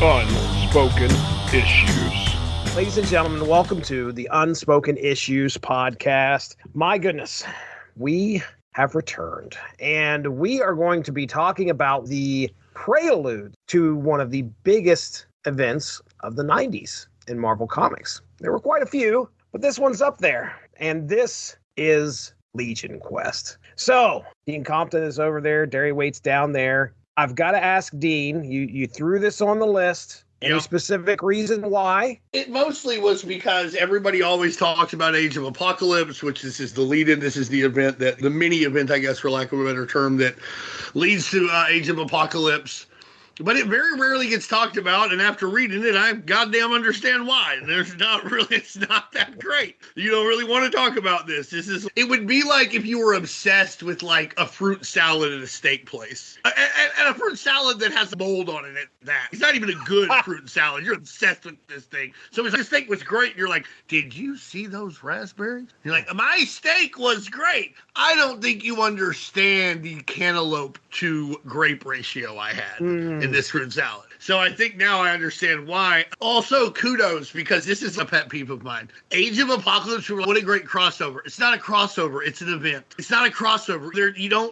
Unspoken Issues. Ladies and gentlemen, welcome to the Unspoken Issues podcast. My goodness, we have returned, and we are going to be talking about the prelude to one of the biggest events of the 90s in Marvel Comics. There were quite a few, but this one's up there, and this is Legion Quest. So, Dean Compton is over there, Darry waits down there. I've got to ask Dean, you threw this on the list. Any specific reason why? It mostly was because everybody always talks about Age of Apocalypse, which this is the lead-in. This is the event the mini-event, I guess, for lack of a better term, that leads to Age of Apocalypse. But it very rarely gets talked about, and after reading it, I goddamn understand why. It's not that great. You don't really want to talk about this. It would be like if you were obsessed with like a fruit salad at a steak place. And a fruit salad that has mold on it. It's not even a good fruit salad. You're obsessed with this thing. So the steak was great, and you're like, did you see those raspberries? You're like, my steak was great. I don't think you understand the cantaloupe to grape ratio I had in this fruit salad. So I think now I understand why. Also, kudos, because this is a pet peeve of mine. Age of Apocalypse, what a great crossover. It's not a crossover, it's an event. It's not a crossover.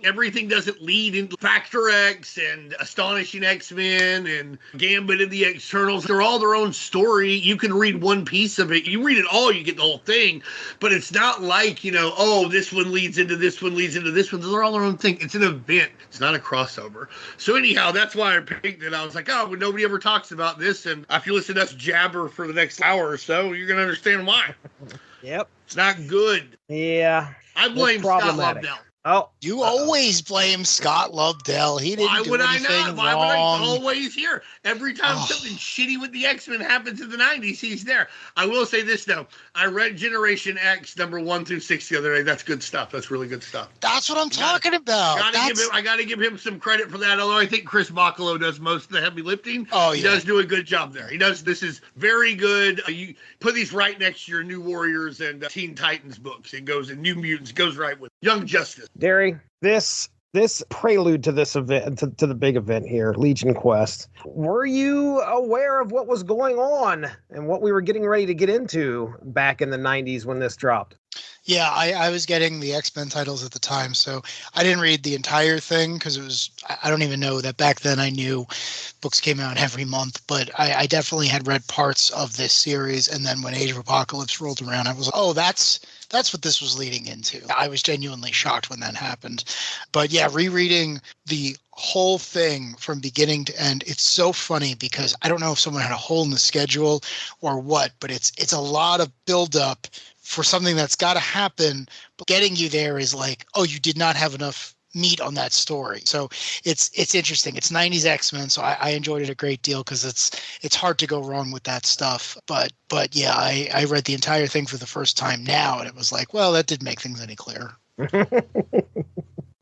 Everything doesn't lead into Factor X and Astonishing X-Men and Gambit and the Externals. They're all their own story. You can read one piece of it. You read it all, you get the whole thing. But it's not like, this one leads into this one, leads into this one. They're all their own thing. It's an event. It's not a crossover. So anyhow, that's why I picked it. I was like, nobody ever talks about this, and if you listen to us jabber for the next hour or so, you're going to understand why. Yep. It's not good. Yeah. I blame Scott Lobdell. Oh, you always blame Scott Lobdell. He didn't do anything wrong. Why would I always hear? Every time something shitty with the X-Men happens in the 90s, he's there. I will say this, though. I read Generation X number 1 through 6 the other day. That's good stuff. That's really good stuff. That's what I'm talking about. I got to give him some credit for that, although I think Chris Bacalo does most of the heavy lifting. Oh, yeah. He does do a good job there. He does. This is very good. You put these right next to your New Warriors and Teen Titans books. It goes in New Mutants, goes right with Young Justice. Darry, this prelude to this event, to the big event here, Legion Quest, were you aware of what was going on and what we were getting ready to get into back in the 90s when this dropped? Yeah, I was getting the X-Men titles at the time, so I didn't read the entire thing because I don't even know that back then I knew books came out every month, but I definitely had read parts of this series, and then when Age of Apocalypse rolled around, I was like, oh, that's what this was leading into. I was genuinely shocked when that happened. But yeah, rereading the whole thing from beginning to end, it's so funny because I don't know if someone had a hole in the schedule or what, but it's a lot of buildup for something that's got to happen, but getting you there is like, oh, you did not have enough meat on that story. So it's interesting. It's 90s X-Men, so I enjoyed it a great deal because it's hard to go wrong with that stuff. But yeah, I read the entire thing for the first time now, and it was like, well, that didn't make things any clearer.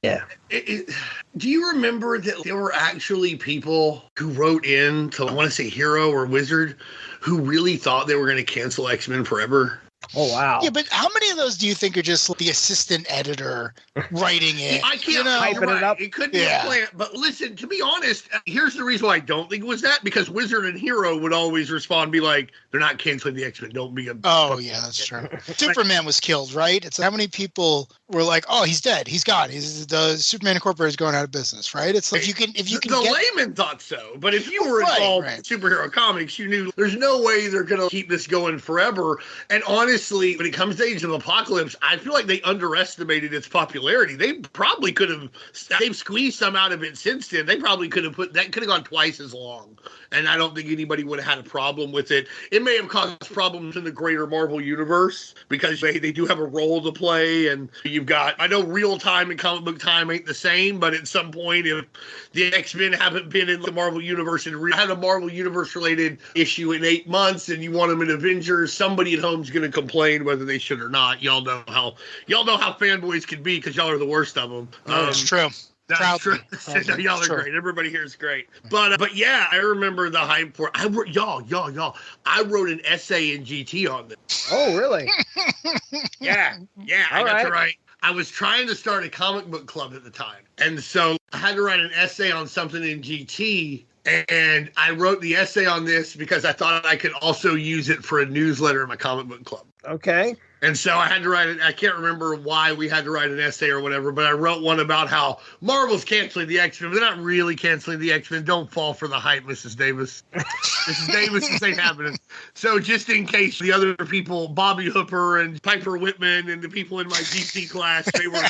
Yeah. Do you remember that there were actually people who wrote in to, I want to say Hero or Wizard, who really thought they were going to cancel X-Men forever? Oh, wow. Yeah, but how many of those do you think are just the assistant editor writing it? I can't hype it up. It could be a plant. But listen, to be honest, here's the reason why I don't think it was that. Because Wizard and Hero would always respond and be like, they're not canceling the X-Men. Don't be a... Oh, yeah, that's true. Superman was killed, right? It's how many people were like, oh, he's dead. He's gone. The Superman Incorporated is going out of business, right? It's like, if you can the layman thought so. But if you were involved in superhero comics, you knew there's no way they're going to keep this going forever. And honestly, when it comes to Age of Apocalypse, I feel like they underestimated its popularity. They probably could have, they've squeezed some out of it since then. They probably could have gone twice as long. And I don't think anybody would have had a problem with it. It may have caused problems in the greater Marvel universe because they do have a role to play. And you've got, I know real time and comic book time ain't the same, but at some point, if the X-Men haven't been in the Marvel universe and had a Marvel universe related issue in 8 months and you want them in Avengers, somebody at home's going to complain whether they should or not. Y'all know how fanboys can be because y'all are the worst of them. That's true. That's true. Y'all are great. Everybody here is great. But yeah, I remember the hype for I wrote an essay in GT on this. Oh, really? Yeah, I got right. I was trying to start a comic book club at the time. And so I had to write an essay on something in GT. And I wrote the essay on this because I thought I could also use it for a newsletter in my comic book club. Okay. And so I had to write it. I can't remember why we had to write an essay or whatever, but I wrote one about how Marvel's canceling the X-Men. They're not really canceling the X-Men. Don't fall for the hype, Mrs. Davis. Mrs. Davis, this ain't happening. So just in case the other people, Bobby Hooper and Piper Whitman and the people in my DC class, they were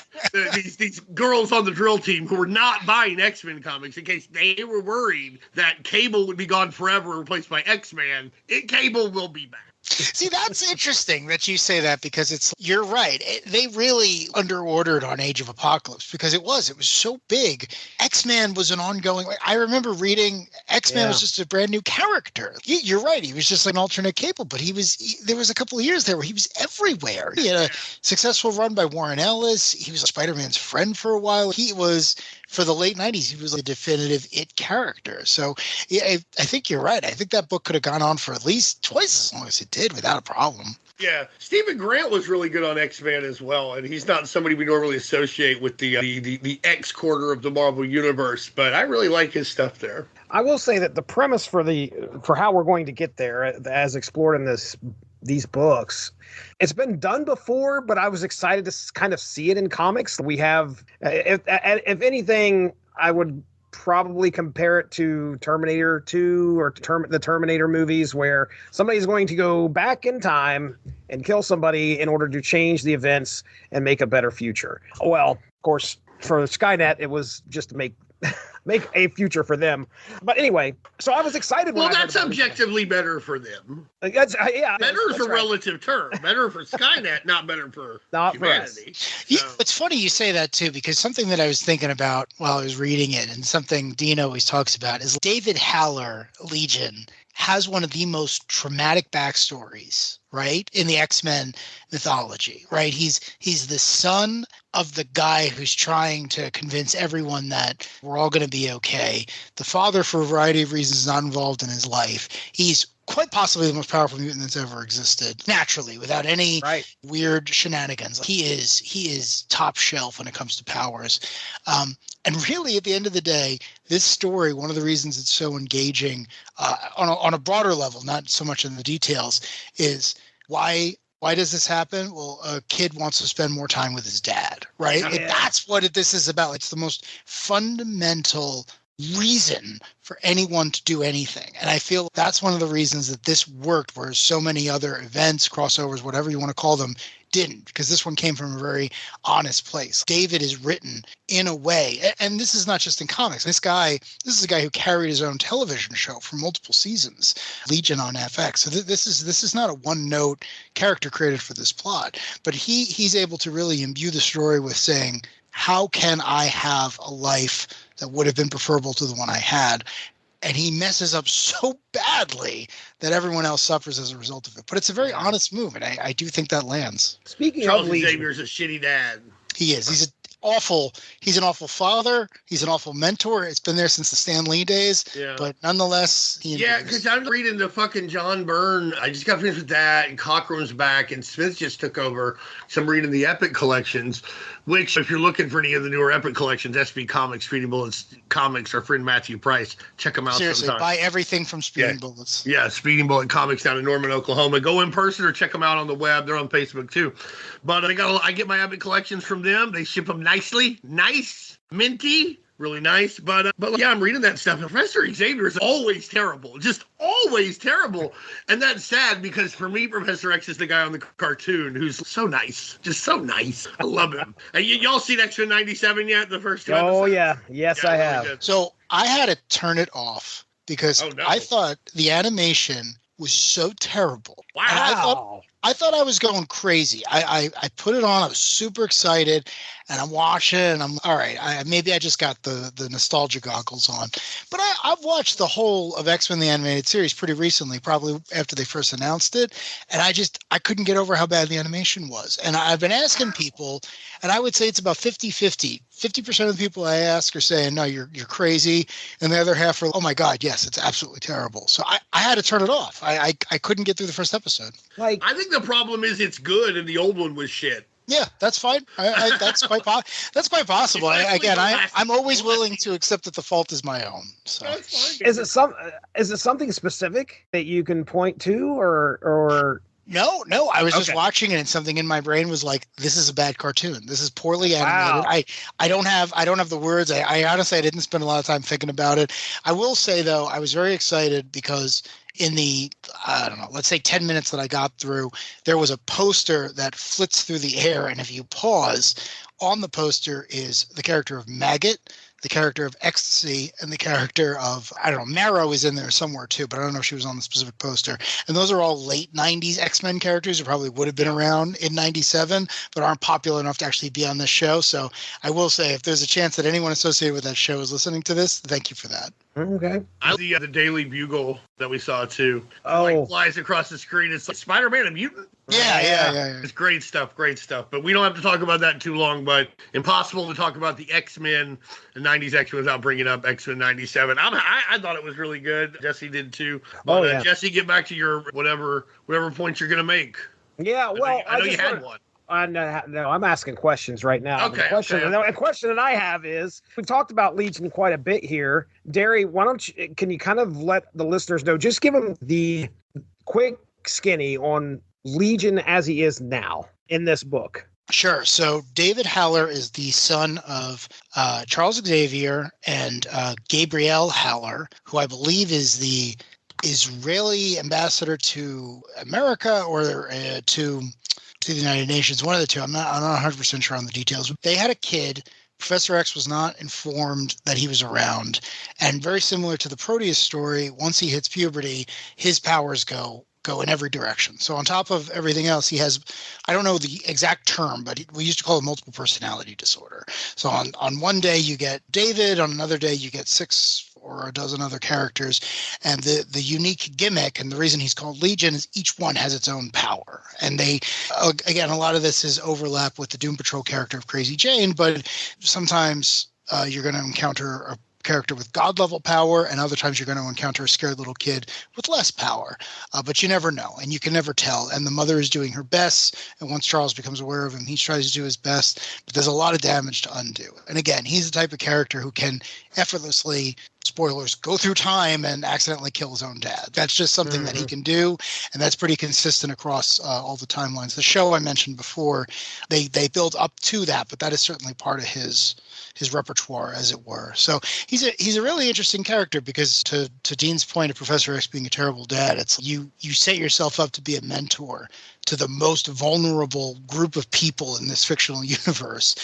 these girls on the drill team who were not buying X-Men comics, in case they were worried that Cable would be gone forever and replaced by X-Man, Cable will be back. See, that's interesting that you say that, because you're right. They really underordered on Age of Apocalypse because it was so big. X-Men was an ongoing. I remember reading X-Men was just a brand new character. You're right. He was just like an alternate Cable, but there was a couple of years there where he was everywhere. He had a successful run by Warren Ellis. He was Spider-Man's friend for a while. He was, for the late 90s, he was a definitive it character. So I think you're right. I think that book could have gone on for at least twice as long as it did without a problem. Yeah, Stephen Grant was really good on X-Men as well, and he's not somebody we normally associate with the X quarter of the Marvel Universe, but I really like his stuff there. I will say that the premise for how we're going to get there, as explored in these books, it's been done before, but I was excited to kind of see it in comics. We have, if anything, I would probably compare it to Terminator 2 or the Terminator movies, where somebody's going to go back in time and kill somebody in order to change the events and make a better future. Well, of course, for Skynet, it was just to make a future for them. But anyway, so I was excited. Well, that's objectively better for them. Better is a relative term. Better for Skynet, not better for humanity. It's funny you say that too, because something that I was thinking about while I was reading it, and something Dean always talks about, is David Haller, Legion, has one of the most traumatic backstories, right, in the X-Men mythology, right? He's the son of the guy who's trying to convince everyone that we're all going to be okay. The father, for a variety of reasons, is not involved in his life. He's quite possibly the most powerful mutant that's ever existed, naturally, without any weird shenanigans. He is top shelf when it comes to powers. And really, at the end of the day, this story, one of the reasons it's so engaging on a broader level, not so much in the details, is why does this happen? Well, a kid wants to spend more time with his dad, right? Yeah. That's what this is about. It's the most fundamental reason for anyone to do anything. And I feel that's one of the reasons that this worked, whereas so many other events, crossovers, whatever you want to call them, didn't, because this one came from a very honest place. David is written in a way, and this is not just in comics. This is a guy who carried his own television show for multiple seasons, Legion on FX. So this is not a one-note character created for this plot, but he's able to really imbue the story with saying, how can I have a life that would have been preferable to the one I had? And he messes up so badly that everyone else suffers as a result of it. But it's a very honest move, and I do think that lands. Speaking Charles of Xavier's a shitty dad. He is. He's an awful father. He's an awful mentor. It's been there since the Stan Lee days. Yeah. But nonetheless, because I'm reading the fucking John Byrne. I just got finished with that, and Cochrum's back, and Smith just took over. So I'm reading the Epic collections, which, if you're looking for any of the newer Epic collections, SB Comics, Speeding Bullets Comics, our friend Matthew Price, check them out. Seriously, sometime. Buy everything from Speeding Bullets. Yeah, Speeding Bullet Comics down in Norman, Oklahoma. Go in person or check them out on the web. They're on Facebook too. But I get my Epic collections from them. They ship them nicely, nice, minty, really nice. But yeah, I'm reading that stuff. Professor Xavier is always terrible, just always terrible. And that's sad, because for me, Professor X is the guy on the cartoon who's so nice, just so nice. I love him. And y'all seen X-Men 97 yet? The first two episodes? Oh yeah, yes, I have. Really, so I had to turn it off because I thought the animation was so terrible. Wow. I thought I was going crazy. I put it on. I was super excited, and I'm watching, and I'm all right. Maybe I just got the nostalgia goggles on, but I've watched the whole of X-Men the Animated Series pretty recently, probably after they first announced it, and I couldn't get over how bad the animation was. And I've been asking people, and I would say it's about 50-50. 50% of the people I ask are saying, no, you're crazy. And the other half are, oh my God, yes, it's absolutely terrible. So I had to turn it off. I couldn't get through the first episode. I think the problem is it's good and the old one was shit. Yeah, that's fine. That's quite that's quite possible. I'm always willing to accept that the fault is my own. So is it something specific that you can point to, or No, I was just watching it and something in my brain was like, this is a bad cartoon. This is poorly animated. Wow. I don't have the words. I honestly, I didn't spend a lot of time thinking about it. I will say though, I was very excited because in the, I don't know, let's say 10 minutes that I got through, there was a poster that flits through the air. And if you pause, on the poster is the character of Maggot, the character of Ecstasy, and the character of, I don't know, Marrow is in there somewhere too, but I don't know if she was on the specific poster. And those are all late 90s X-Men characters who probably would have been around in 97, but aren't popular enough to actually be on this show. So I will say, if there's a chance that anyone associated with that show is listening to this, thank you for that. Okay. I the Daily Bugle that we saw too. Oh, like flies across the screen. It's like Spider-Man, a mutant. Yeah. It's great stuff. But we don't have to talk about that too long. But impossible to talk about the X-Men, the '90s X-Men, without bringing up X-Men '97. I thought it was really good. Jesse did too. But, Jesse, get back to your whatever points you're gonna make. Yeah. Well, I know you had one. No, I'm asking questions right now. Okay. A question that I have is, we've talked about Legion quite a bit here. Darry, can you kind of let the listeners know, just give them the quick skinny on Legion as he is now in this book? Sure. So David Haller is the son of Charles Xavier and Gabrielle Haller, who I believe is the Israeli ambassador to America or to the United Nations, one of the two. I'm not 100% sure on the details. They had a kid. Professor X was not informed that he was around. And very similar to the Proteus story, once he hits puberty, his powers go in every direction. So on top of everything else, he has, I don't know the exact term, but we used to call it multiple personality disorder. So on one day you get David, on another day you get 6 or a dozen other characters. And the unique gimmick and the reason he's called Legion is each one has its own power. And they, again, a lot of this is overlap with the Doom Patrol character of Crazy Jane, but sometimes you're going to encounter a character with god level power, and other times you're going to encounter a scared little kid with less power, but you never know and you can never tell. And the mother is doing her best, and once Charles becomes aware of him, he tries to do his best, but there's a lot of damage to undo. And again, he's the type of character who can effortlessly, spoilers, go through time and accidentally kill his own dad. That's just something that he can do, and that's pretty consistent across all the timelines. The show I mentioned before, they build up to that, but that is certainly part of his repertoire, as it were. So he's a really interesting character, because to Dean's point of Professor X being a terrible dad, it's you set yourself up to be a mentor to the most vulnerable group of people in this fictional universe,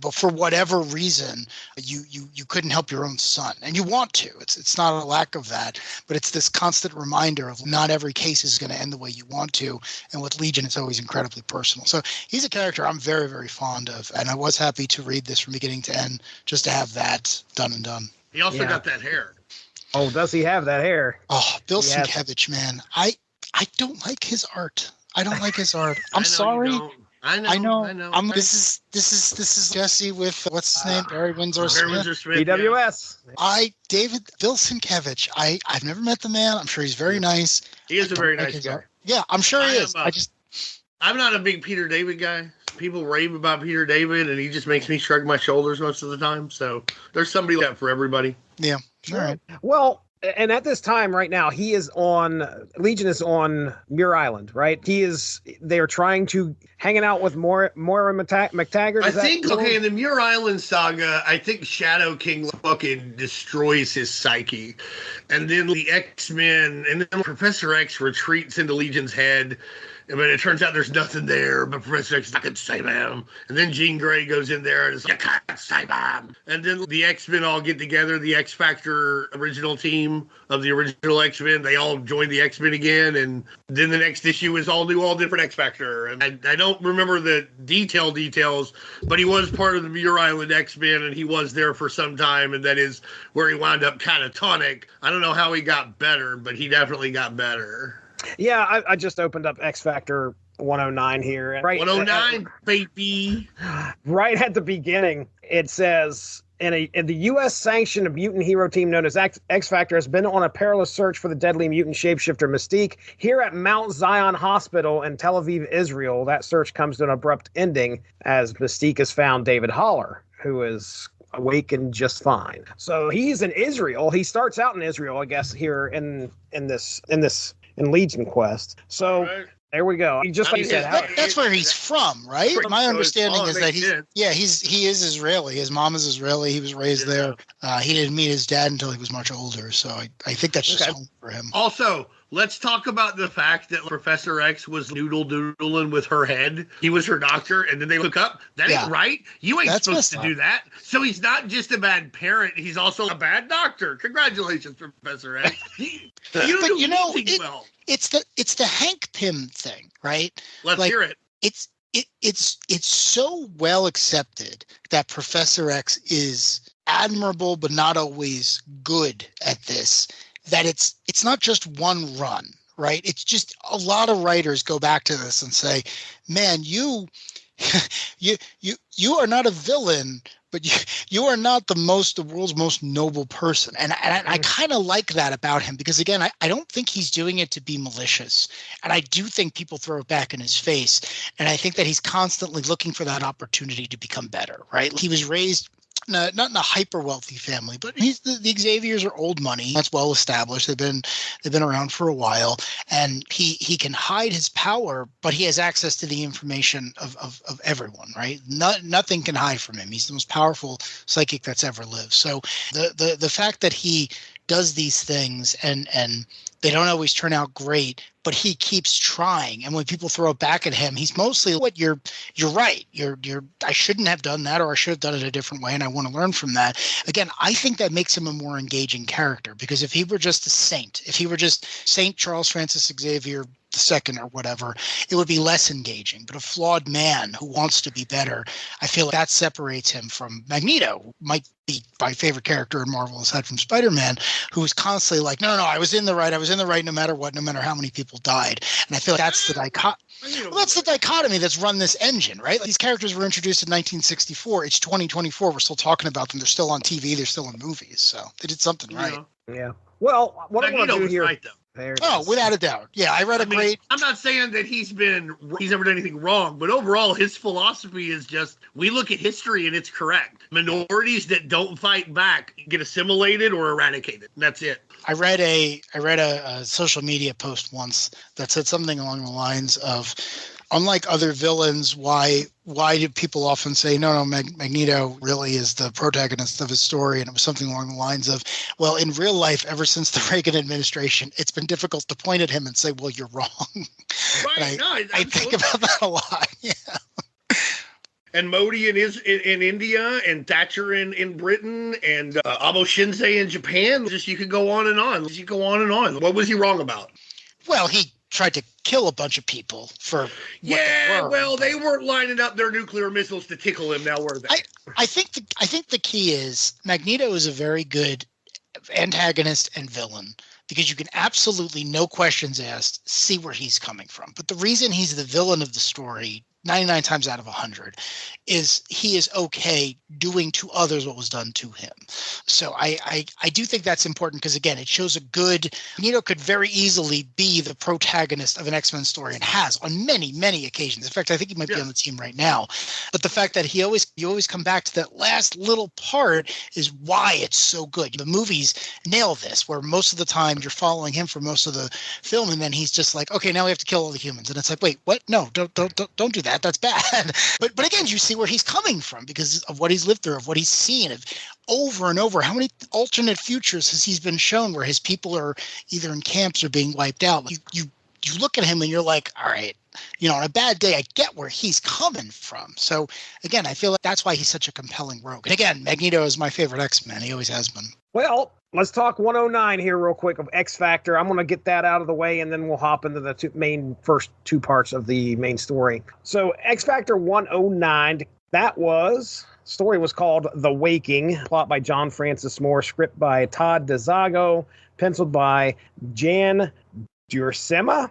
but for whatever reason, you couldn't help your own son, and you want to. It's not a lack of that, but it's this constant reminder of not every case is going to end the way you want to, and with Legion, it's always incredibly personal. So he's a character I'm very, very fond of, and I was happy to read this from beginning to end, just to have that done and done. He also got that hair. Oh, does he have that hair? Oh, Bill Sienkiewicz, man. I don't like his art. I don't like his art. I'm sorry. I know. This is Jesse with what's his name? Barry Windsor Smith. BWS. Bill Sienkiewicz. I've never met the man. I'm sure he's very nice. He is a very nice guy. Yeah, I'm sure he is. I'm not a big Peter David guy. People rave about Peter David, and he just makes me shrug my shoulders most of the time. So there's somebody like that for everybody. Yeah. All right. Well, and at this time right now, Legion is on Muir Island, right? They are trying to hanging out with Moira McTaggart. I think, in the Muir Island saga, I think Shadow King fucking destroys his psyche. And then the X-Men, and then Professor X retreats into Legion's head. But it turns out there's nothing there, but Professor X can save him. And then Jean Grey goes in there and is like, you can't save him. And then the X-Men all get together, the X-Factor original team of the original X-Men. They all join the X-Men again. And then the next issue is all different X-Factor. And I don't remember the details, but he was part of the Muir Island X-Men, and he was there for some time. And that is where he wound up catatonic. I don't know how he got better, but he definitely got better. Yeah, I just opened up X Factor 109 here. Right, 109, baby. Right at the beginning, it says And the U.S. sanctioned mutant hero team known as X Factor has been on a perilous search for the deadly mutant shapeshifter Mystique. Here at Mount Zion Hospital in Tel Aviv, Israel, that search comes to an abrupt ending as Mystique has found David Haller, who is awakened just fine. So he's in Israel. He starts out in Israel, I guess, here in Legion Quest. So. Right. There we go. Just like you said, that's where he's from, right? My understanding is that he is Israeli. His mom is Israeli. He was raised there. He didn't meet his dad until he was much older. So I think that's just home for him. Also, let's talk about the fact that Professor X was doodling with her head. He was her doctor, and then they hook up. That ain't right. You ain't supposed to do that. So he's not just a bad parent. He's also a bad doctor. Congratulations, Professor X. You know, well. It's the Hank Pym thing, right? Let's hear it. It's so well accepted that Professor X is admirable but not always good at this, that it's not just one run, right? It's just a lot of writers go back to this and say, man, you are not a villain, but you are not the world's most noble person. And I kind of like that about him because, again, I don't think he's doing it to be malicious. And I do think people throw it back in his face. And I think that he's constantly looking for that opportunity to become better, right? He was raised not in a hyper wealthy family, but the Xaviers are old money. That's well established. They've been around for a while, and he can hide his power, but he has access to the information of everyone, right? Nothing can hide from him. He's the most powerful psychic that's ever lived. So the fact that he does these things and they don't always turn out great, but he keeps trying. And when people throw it back at him, he's mostly what you're right. I shouldn't have done that, or I should have done it a different way, and I want to learn from that. Again, I think that makes him a more engaging character, because if he were just a saint, if he were just Saint Charles Francis Xavier II or whatever, it would be less engaging. But a flawed man who wants to be better, I feel like that separates him from Magneto. Might be my favorite character in Marvel aside from Spider-Man, who is constantly like, no, I was in the right no matter what, no matter how many people died. And I feel like that's the dichotomy that's run this engine, right? Like, these characters were introduced in 1964. It's 2024. We're still talking about them. They're still on TV. They're still in movies. So they did something right. Yeah. Well, what I want to do here. Right, though. Without a doubt. Yeah, I read great. I'm not saying that he's ever done anything wrong, but overall his philosophy is just, we look at history and it's correct. Minorities that don't fight back get assimilated or eradicated. And that's it. I read a social media post once that said something along the lines of, unlike other villains, why do people often say, no, Magneto really is the protagonist of his story? And it was something along the lines of, well, in real life, ever since the Reagan administration, it's been difficult to point at him and say, well, you're wrong. Right. I think about that a lot. Yeah. And Modi in India, and Thatcher in Britain, and Abe Shinzei in Japan. You could go on and on. What was he wrong about? Well, he tried to kill a bunch of people for they weren't lining up their nuclear missiles to tickle him, now were they? I think the key is Magneto is a very good antagonist and villain, because you can absolutely, no questions asked, see where he's coming from. But the reason he's the villain of the story 99 times out of 100 is he is okay doing to others what was done to him. So I do think that's important, because, again, it shows Magneto could very easily be the protagonist of an X-Men story, and has on many, many occasions. In fact, I think he might be on the team right now. But the fact that you always come back to that last little part is why it's so good. The movies nail this, where most of the time you're following him for most of the film, and then he's just like, okay, now we have to kill all the humans. And it's like, wait, what? No, don't do that. That's bad. But again, you see where he's coming from because of what he's lived through, of what he's seen, of over and over. How many alternate futures has he been shown where his people are either in camps or being wiped out? You look at him and you're like, all right, on a bad day, I get where he's coming from. So again, I feel like that's why he's such a compelling rogue. And again, Magneto is my favorite X-Men. He always has been. Well, let's talk 109 here real quick of X Factor. I'm going to get that out of the way, and then we'll hop into the first two parts of the main story. So X Factor 109, story was called The Waking, plot by John Francis Moore, script by Todd DeZago, penciled by Jan Duursema,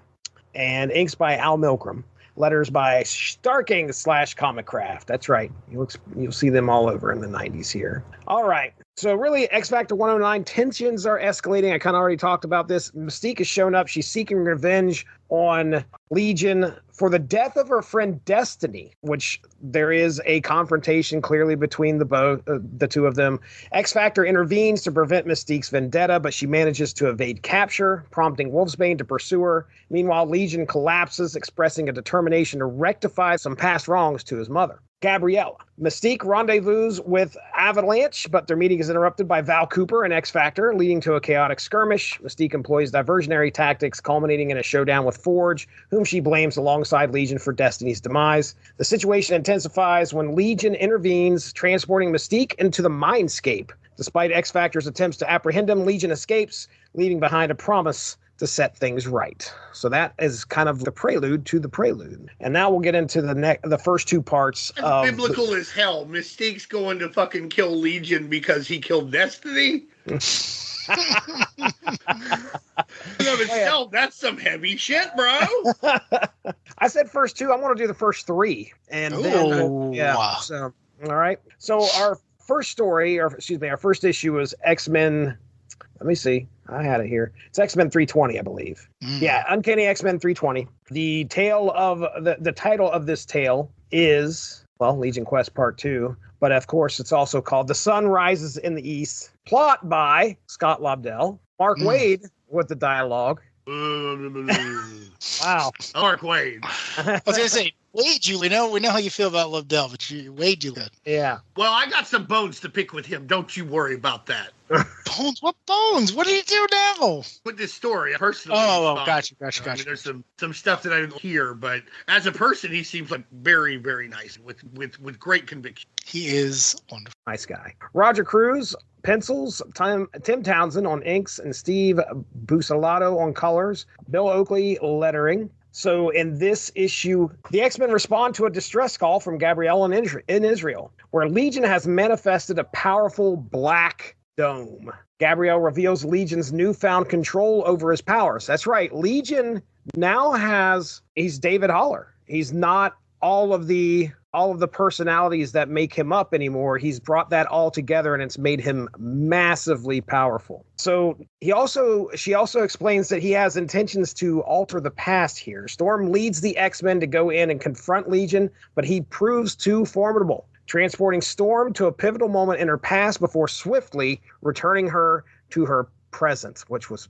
and inks by Al Milgrom. Letters by Starking / Comic Craft. That's right. You'll see them all over in the 90s here. All right. So really, X Factor 109, tensions are escalating. I kind of already talked about this. Mystique has shown up. She's seeking revenge on Legion for the death of her friend Destiny, which there is a confrontation clearly between the two of them. X Factor intervenes to prevent Mystique's vendetta, but she manages to evade capture, prompting Wolfsbane to pursue her. Meanwhile, Legion collapses, expressing a determination to rectify some past wrongs to his mother. Gabriella. Mystique rendezvous with Avalanche, but their meeting is interrupted by Val Cooper and X Factor, leading to a chaotic skirmish. Mystique employs diversionary tactics, culminating in a showdown with Forge, whom she blames alongside Legion for Destiny's demise. The situation intensifies when Legion intervenes, transporting Mystique into the Mindscape. Despite X Factor's attempts to apprehend him, Legion escapes, leaving behind a promise to set things right. So that is kind of the prelude to the prelude. And now we'll get into the first two parts. That's biblical as hell. Mystique's going to fucking kill Legion because he killed Destiny. That's some heavy shit, bro. I said first two. I want to do the first three. And then, yeah. So, all right. So our first story, our first issue was X-Men. Let me see. I had it here. It's X-Men 320, I believe. Yeah, Uncanny X-Men 320. The tale of the title of this tale is, well, Legion Quest Part 2. But of course, it's also called The Sun Rises in the East. Plot by Scott Lobdell. Mark Waid with the dialogue. Wow. Mark Waid. I was going to say, Wade, we know how you feel about Lobdell, but Wade, you good. Yeah. Well, I got some bones to pick with him. Don't you worry about that. Bones? What bones? What do you do now? With this story, personally. Gotcha. I mean, there's some stuff that I didn't hear, but as a person, he seems like very, very nice with great conviction. He is wonderful. Nice guy. Roger Cruz, pencils, Tim Townsend on inks, and Steve Busolato on colors. Bill Oakley lettering. So in this issue, the X-Men respond to a distress call from Gabrielle in Israel, where Legion has manifested a powerful black dome. Gabrielle reveals Legion's newfound control over his powers. That's right. Legion now he's David Haller. He's not all of the personalities that make him up anymore. He's brought that all together, and it's made him massively powerful. So she also explains that he has intentions to alter the past here. Storm leads the X-Men to go in and confront Legion, but he proves too formidable, transporting Storm to a pivotal moment in her past before swiftly returning her to her present, which was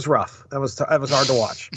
rough. That was hard to watch.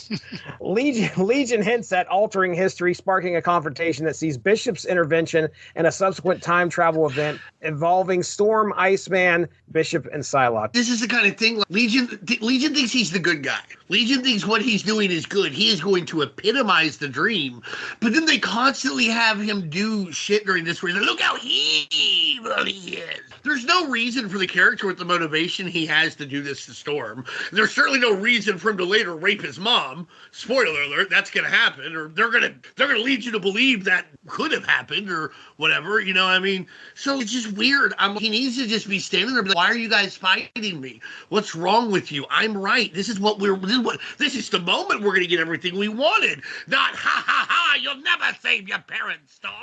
Legion hints at altering history, sparking a confrontation that sees Bishop's intervention and a subsequent time travel event involving Storm, Iceman, Bishop, and Psylocke. This is the kind of thing. Legion thinks he's the good guy. Legion thinks what he's doing is good. He is going to epitomize the dream. But then they constantly have him do shit during this where look how evil he is. There's no reason for the character with the motivation he has to do this to Storm. There's certainly no reason for him to later rape his mom. Spoiler alert, that's going to happen. Or they're going to lead you to believe that could have happened or whatever, you know what I mean? So it's just weird. He needs to just be standing there and be like, why are you guys fighting me? What's wrong with you? I'm right. This is the moment we're going to get everything we wanted. Not ha ha ha, you'll never save your parents, Storm.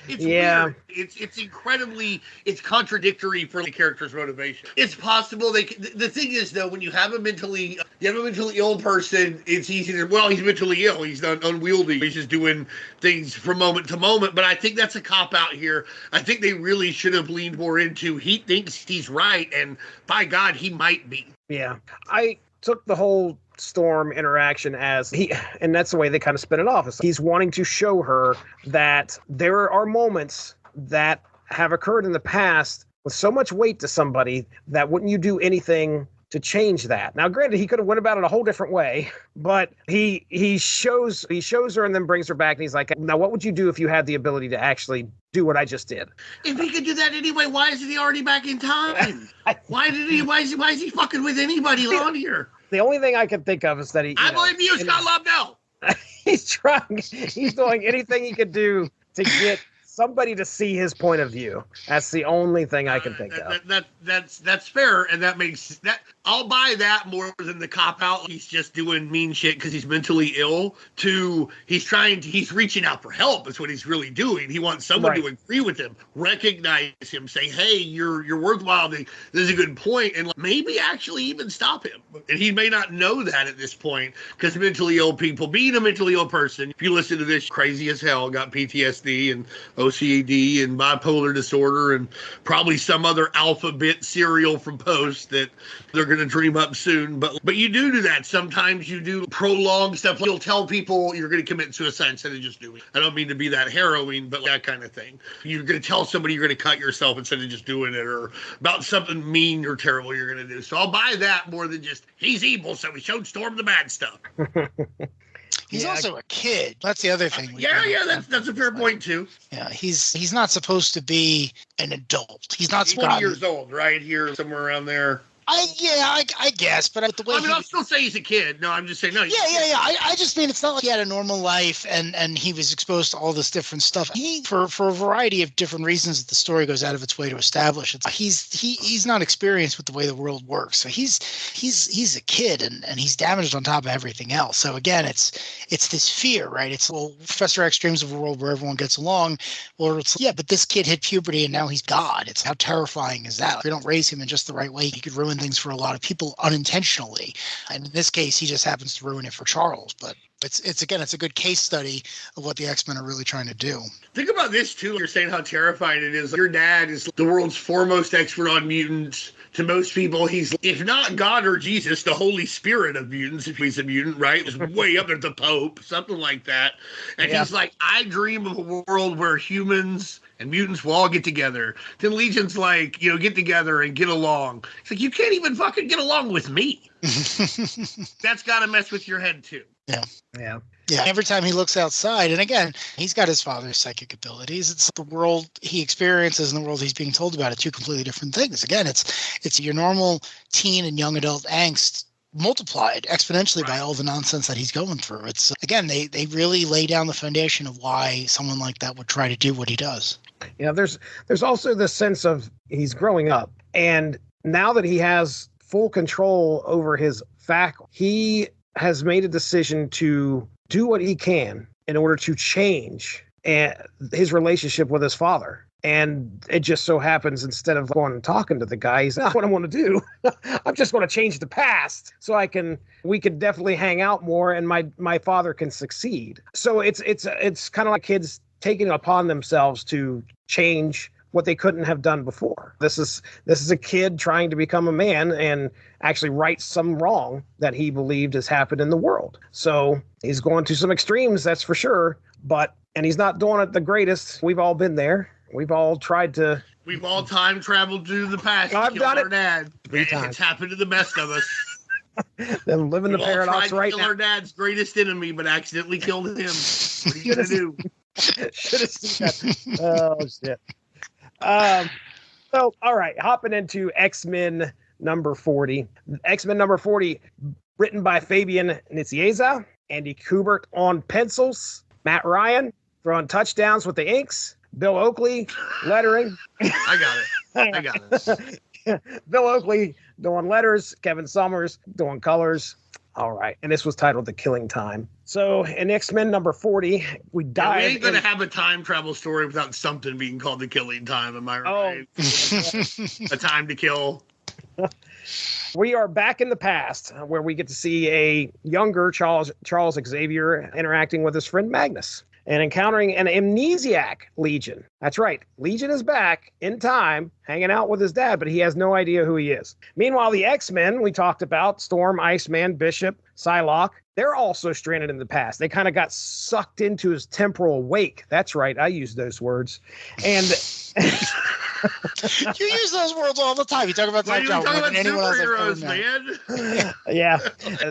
It's weird. It's contradictory for the character's motivation. It's possible the thing is though, when you have a mentally ill person, it's easy to, well, he's mentally ill. He's not unwieldy. He's just doing things from moment to moment. But I think that's a cop out here. I think they really should have leaned more into he thinks he's right, and by God, he might be. Yeah. I took the whole Storm interaction as and that's the way they kind of spin it off. He's wanting to show her that there are moments that have occurred in the past with so much weight to somebody that wouldn't you do anything to change that? Now, granted, he could have went about it a whole different way, but he shows her and then brings her back, and he's like, now what would you do if you had the ability to actually do what I just did? If he could do that anyway, why isn't he already back in time? Why is he fucking with anybody on here? The only thing I can think of is that I blame you, Scott Lobdell. He's doing anything he could do to get somebody to see his point of view. That's the only thing I can think of. That's fair, and that makes that. I'll buy that more than the cop out. He's just doing mean shit because he's mentally ill. He's reaching out for help. That's what he's really doing. He wants someone to agree with him, recognize him, say, "Hey, you're worthwhile. This is a good point," and maybe actually even stop him. And he may not know that at this point because mentally ill people, being a mentally ill person, if you listen to this, crazy as hell, got PTSD and OCD and bipolar disorder and probably some other alphabet cereal from Post that they're going to dream up soon. But you do that. Sometimes you do prolonged stuff. You'll tell people you're going to commit suicide instead of just doing it. I don't mean to be that harrowing, but that kind of thing. You're going to tell somebody you're going to cut yourself instead of just doing it, or about something mean or terrible you're going to do. So I'll buy that more than just, he's evil, so we showed Storm the bad stuff. He's also a kid. That's the other thing. That's a fair point too. Yeah, he's not supposed to be an adult. He's not 20 years old, right here, somewhere around there. I guess, but the way I'll still say he's a kid. No, I'm just saying no. Yeah. I just mean it's not like he had a normal life and he was exposed to all this different stuff. He, for a variety of different reasons, the story goes out of its way to establish it. He's not experienced with the way the world works. So he's a kid and he's damaged on top of everything else. So again, it's this fear, right? It's Professor X dreams of a world where everyone gets along. Or but this kid hit puberty and now he's God. It's how terrifying is that? If we don't raise him in just the right way, he could ruin things for a lot of people unintentionally, and in this case he just happens to ruin it for Charles. But it's a good case study of what the X-Men are really trying to do. Think about this too. You're saying how terrifying it is. Your dad is the world's foremost expert on mutants. To most people, he's, if not God or Jesus, the Holy Spirit of mutants, if he's a mutant, right? It's way up there, the Pope, something like that. And he's like, I dream of a world where humans and mutants will all get together. Then Legion's like, get together and get along. It's like, you can't even fucking get along with me. That's got to mess with your head too. Yeah. Every time he looks outside, and again, he's got his father's psychic abilities. It's the world he experiences and the world he's being told about are two completely different things. Again, it's your normal teen and young adult angst multiplied exponentially by all the nonsense that he's going through. It's again, they really lay down the foundation of why someone like that would try to do what he does. There's also this sense of he's growing up, and now that he has full control over his faculty, he has made a decision to do what he can in order to change his relationship with his father. And it just so happens, instead of going and talking to the guy, he's not what I want to do. I'm just going to change the past so we could definitely hang out more and my father can succeed. So it's kind of like kids taking it upon themselves to change what they couldn't have done before. This is a kid trying to become a man and actually right some wrong that he believed has happened in the world. So he's going to some extremes, that's for sure. And he's not doing it the greatest. We've all been there. We've all tried to. We've all time traveled to the past. I've done it. Our dad. It's happened to the best of us. Them living the paradox right now. Kill our dad's greatest enemy, but accidentally killed him. What are you gonna do? Should have seen that. Oh shit. So, all right, hopping into X-Men number 40. X-Men number 40, written by Fabian Nicieza, Andy Kubert on pencils, Matt Ryan throwing touchdowns with the inks, Bill Oakley lettering. I got it. Bill Oakley doing letters, Kevin Summers doing colors. All right, and this was titled The Killing Time. So in X-Men number 40, we dive. We ain't going to have a time travel story without something being called The Killing Time, am I right? A time to kill. We are back in the past, where we get to see a younger Charles Xavier interacting with his friend Magnus and encountering an amnesiac Legion. That's right. Legion is back in time, hanging out with his dad, but he has no idea who he is. Meanwhile, the X-Men we talked about, Storm, Iceman, Bishop, Psylocke, they're also stranded in the past. They kind of got sucked into his temporal wake. That's right. I use those words. And you use those words all the time. You talk about time travel more than anyone else I've man. Yeah.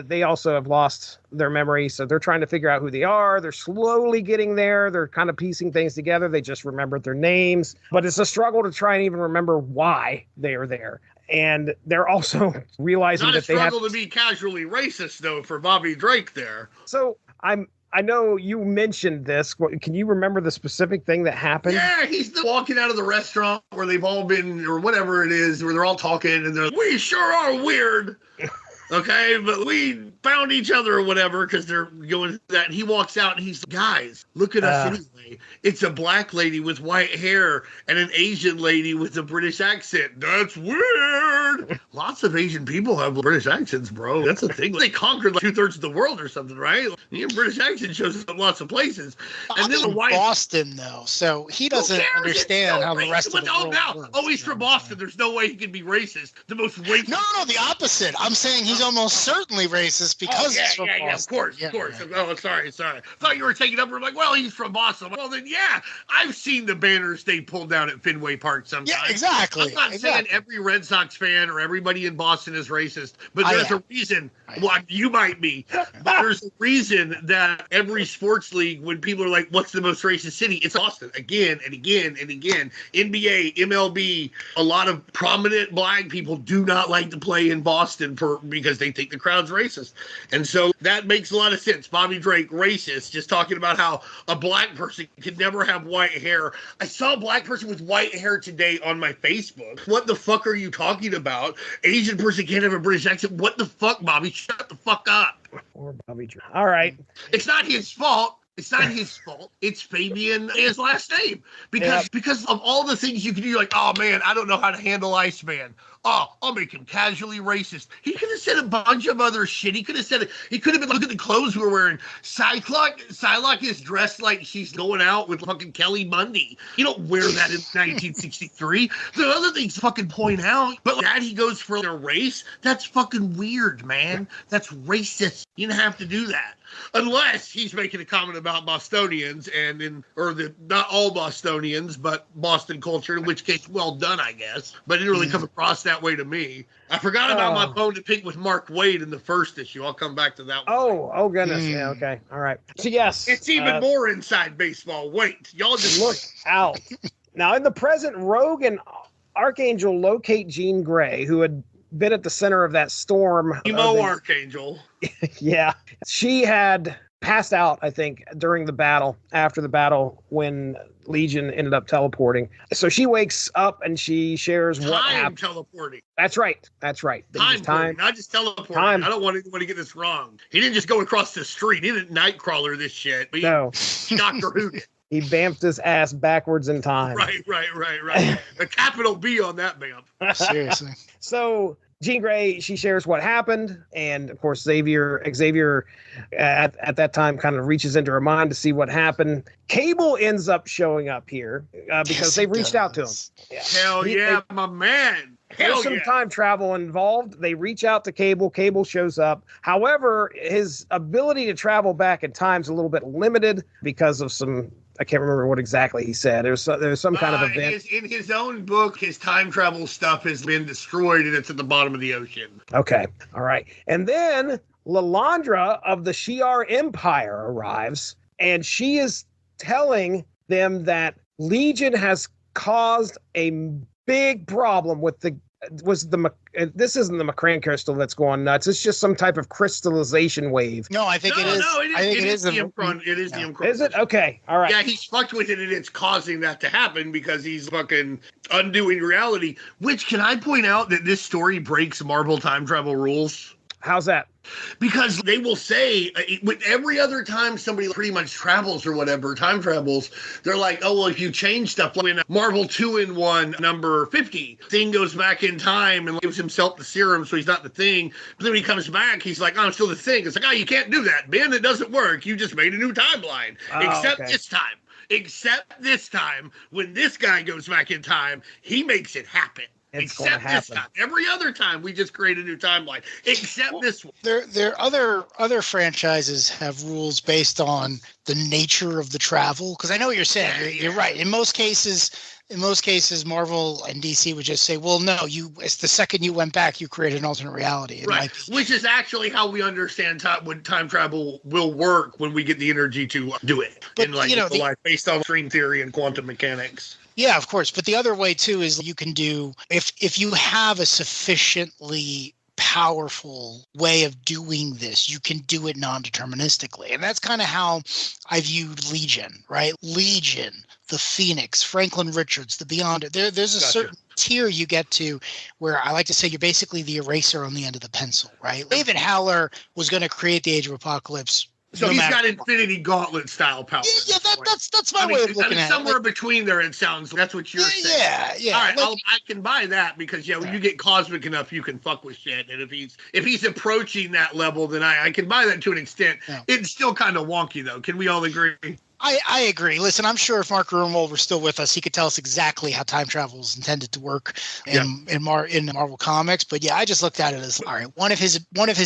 They also have lost their memory, so they're trying to figure out who they are. They're slowly getting there. They're kind of piecing things together. They just remembered their names, but it's a struggle to try and even remember why they are there. And they're also realizing that they have to be casually racist, though, for Bobby Drake there. So I'm I know you mentioned this. Can you remember the specific thing that happened? Yeah, he's walking out of the restaurant where they've all been, or whatever it is, where they're all talking, and they're like, we sure are weird. Okay, but we found each other or whatever because they're going to that. And he walks out and he's like, guys, look at us anyway. It's a black lady with white hair and an Asian lady with a British accent. That's weird. Lots of Asian people have British accents, bro. That's the thing. They conquered like 2/3 of the world or something, right? The British accent shows up in lots of places. And then the white Boston, though, so he doesn't understand how the rest of the world works. Oh, he's from Boston. There's no way he can be racist. The most racist. No, the opposite. I'm saying he's almost certainly racist because he's from Boston. Of course. Oh, sorry. I thought you were taking up. We're like, well, he's from Boston. Well, then, yeah, I've seen the banners they pulled down at Fenway Park sometimes. Yeah, exactly. I'm not saying every Red Sox fan or everybody in Boston is racist, but there's a reason. Well, you might be, but there's a reason that every sports league, when people are like, what's the most racist city? It's Boston. Again and again and again. NBA, MLB, a lot of prominent black people do not like to play in Boston because they think the crowd's racist. And so that makes a lot of sense. Bobby Drake, racist, just talking about how a black person could never have white hair. I saw a black person with white hair today on my Facebook. What the fuck are you talking about? Asian person can't have a British accent. What the fuck, Bobby? Shut the fuck up. Or Bobby Drake. All right. It's not his fault. It's not his fault. It's Fabian, his last name. Because of all the things you can do, you're like, oh man, I don't know how to handle Iceman. Oh, I'll make him casually racist. He could have said a bunch of other shit. He could have said it. He could have been, look at the clothes we're wearing. Psylocke is dressed like she's going out with fucking Kelly Bundy. You don't wear that in 1963. The other things fucking point out, but that he goes for their race, that's fucking weird, man. That's racist. You don't have to do that. Unless he's making a comment about Bostonians not all Bostonians, but Boston culture, in which case, well done, I guess. But it didn't really come across that way to me. I forgot about my bone to pick with Mark Waid in the first issue. I'll come back to that one. Oh goodness. Yeah, okay. All right. So yes. It's even more inside baseball. Wait, y'all just look out. Now in the present, Rogue and Archangel locate Jean Grey, who had been at the center of that storm. Archangel. Yeah. She had passed out, I think, after the battle, when Legion ended up teleporting. So she wakes up and she shares what happened. Teleporting. That's right. Time. Not just teleporting. Time. I don't want anyone to get this wrong. He didn't just go across the street. He didn't Nightcrawler this shit. But no. Doctor Who did. He bamped his ass backwards in time. Right. A capital B on that bamp. Seriously. So Jean Grey, she shares what happened, and of course Xavier at that time kind of reaches into her mind to see what happened. Cable ends up showing up here because they've reached out to him. Yeah. Hell yeah, my man. There's some time travel involved. They reach out to Cable. Cable shows up. However, his ability to travel back in time is a little bit limited because of some. I can't remember what exactly he said. There's some kind of event. In his own book, his time travel stuff has been destroyed, and it's at the bottom of the ocean. Okay. All right. And then Lalandra of the Shi'ar Empire arrives, and she is telling them that Legion has caused a big problem with this isn't the McCran crystal that's going nuts. It's just some type of crystallization wave. No, I think it is. No, it is the Imcron. It is the Imcron. Is it? Okay. All right. Yeah, he's fucked with it, and it's causing that to happen because he's fucking undoing reality. Which, can I point out that this story breaks Marvel time travel rules? How's that? Because they will say, with every other time somebody pretty much travels or whatever, time travels, they're like, oh, well, if you change stuff, like in Marvel 2-in-1 number 50, Thing goes back in time and gives himself the serum so he's not the Thing. But then when he comes back, he's like, oh, I'm still the Thing. It's like, oh, you can't do that, Ben. It doesn't work. You just made a new timeline. Except this time, when this guy goes back in time, he makes it happen. Except this time. Every other time, we just create a new timeline. Except this one. There other franchises have rules based on the nature of the travel. Because I know what you're saying. You're right. In most cases, Marvel and DC would just say, "Well, no, it's the second you went back, you created an alternate reality." And right. Which is actually how we understand when time travel will work when we get the energy to do it. But life based on string theory and quantum mechanics. Yeah, of course. But the other way too is you can do if you have a sufficiently powerful way of doing this. You can do it non-deterministically. And that's kind of how I viewed Legion, right? Legion, the Phoenix, Franklin Richards, the Beyonder. There's a certain tier you get to where I like to say you're basically the eraser on the end of the pencil, right? David Haller was going to create the Age of Apocalypse. So he's got Infinity Gauntlet style power. Yeah, that's my way of looking at it. Somewhere between there, it sounds. That's what you're saying. Yeah. All right, I can buy that because when you get cosmic enough, you can fuck with shit. And if he's approaching that level, then I can buy that to an extent. Yeah. It's still kind of wonky though. Can we all agree? I agree. Listen, I'm sure if Mark Gruenwald were still with us, he could tell us exactly how time travel is intended to work in Marvel Comics. But yeah, I just looked at it as, all right, one of his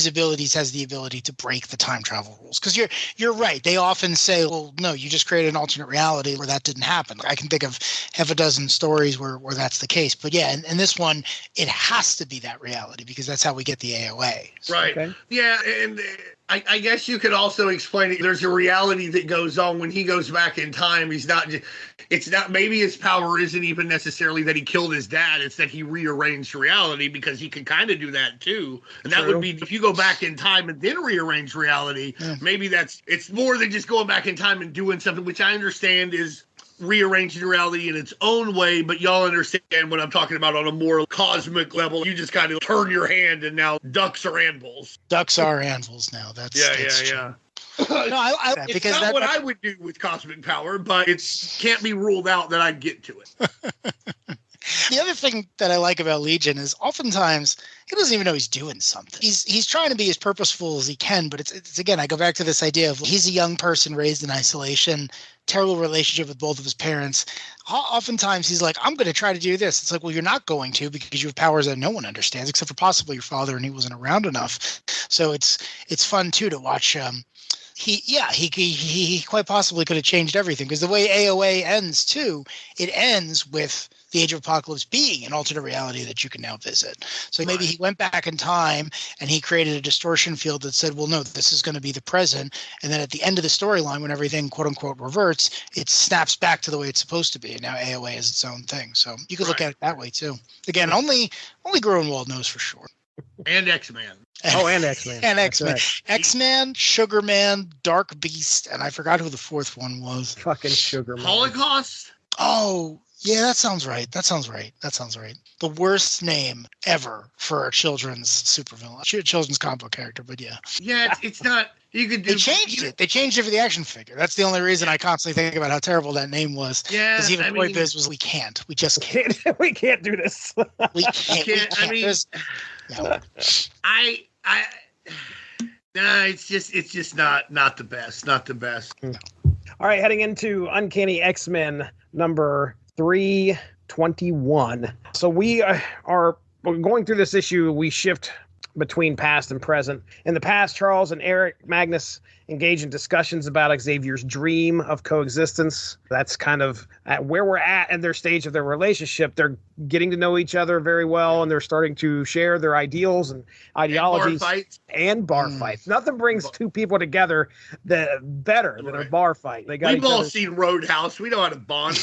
abilities has the ability to break the time travel rules. Because you're right. They often say, well, no, you just created an alternate reality where that didn't happen. I can think of half a dozen stories where that's the case. But yeah, and this one, it has to be that reality because that's how we get the AOA. Right. Okay. Yeah, and I guess you could also explain it. There's a reality that goes on when he goes back in time. Maybe his power isn't even necessarily that he killed his dad. It's that he rearranged reality because he can kind of do that too. And that would be if you go back in time and then rearrange reality, maybe it's more than just going back in time and doing something, which I understand is rearranging reality in its own way, but y'all understand what I'm talking about on a more cosmic level. You just kind of turn your hand and now ducks are anvils. Ducks are anvils now. That's yeah. No, it's not what I would do with cosmic power, but it can't be ruled out that I'd get to it. The other thing that I like about Legion is oftentimes he doesn't even know he's doing something. He's trying to be as purposeful as he can, but it's again, I go back to this idea of he's a young person raised in isolation, terrible relationship with both of his parents. Oftentimes he's like, I'm going to try to do this. It's like, well, you're not going to because you have powers that no one understands except for possibly your father, and he wasn't around enough. So it's fun too to watch. He quite possibly could have changed everything because the way AOA ends too, it ends with the Age of Apocalypse being an alternate reality that you can now visit. So maybe he went back in time and he created a distortion field that said, well, no, this is going to be the present. And then at the end of the storyline, when everything quote unquote reverts, it snaps back to the way it's supposed to be. And now AOA is its own thing. So you could look at it that way too. Again, only Gruenwald knows for sure. And X-Man. And X-Man. And X-Man. Right. X-Man, Sugarman, Dark Beast, and I forgot who the fourth one was. Fucking Sugarman. Holocaust? Oh, yeah, that sounds right. The worst name ever for a children's supervillain, children's comic book character, but yeah. Yeah, it's not. You could do. They changed it. They changed it for the action figure. That's the only reason I constantly think about how terrible that name was. Yeah, because even Toy Biz was, we just can't. We can't do this. We can't. I mean, it's just not the best. Not the best. All right, heading into Uncanny X-Men number 321. So we are going through this issue. We shift between past and present. In the past, Charles and Eric Magnus engage in discussions about Xavier's dream of coexistence. That's kind of at where we're at in their stage of their relationship. They're getting to know each other very well, and they're starting to share their ideals and ideologies. And bar fights. Nothing brings two people together better than a bar fight. We've all seen Roadhouse. We know how to bond.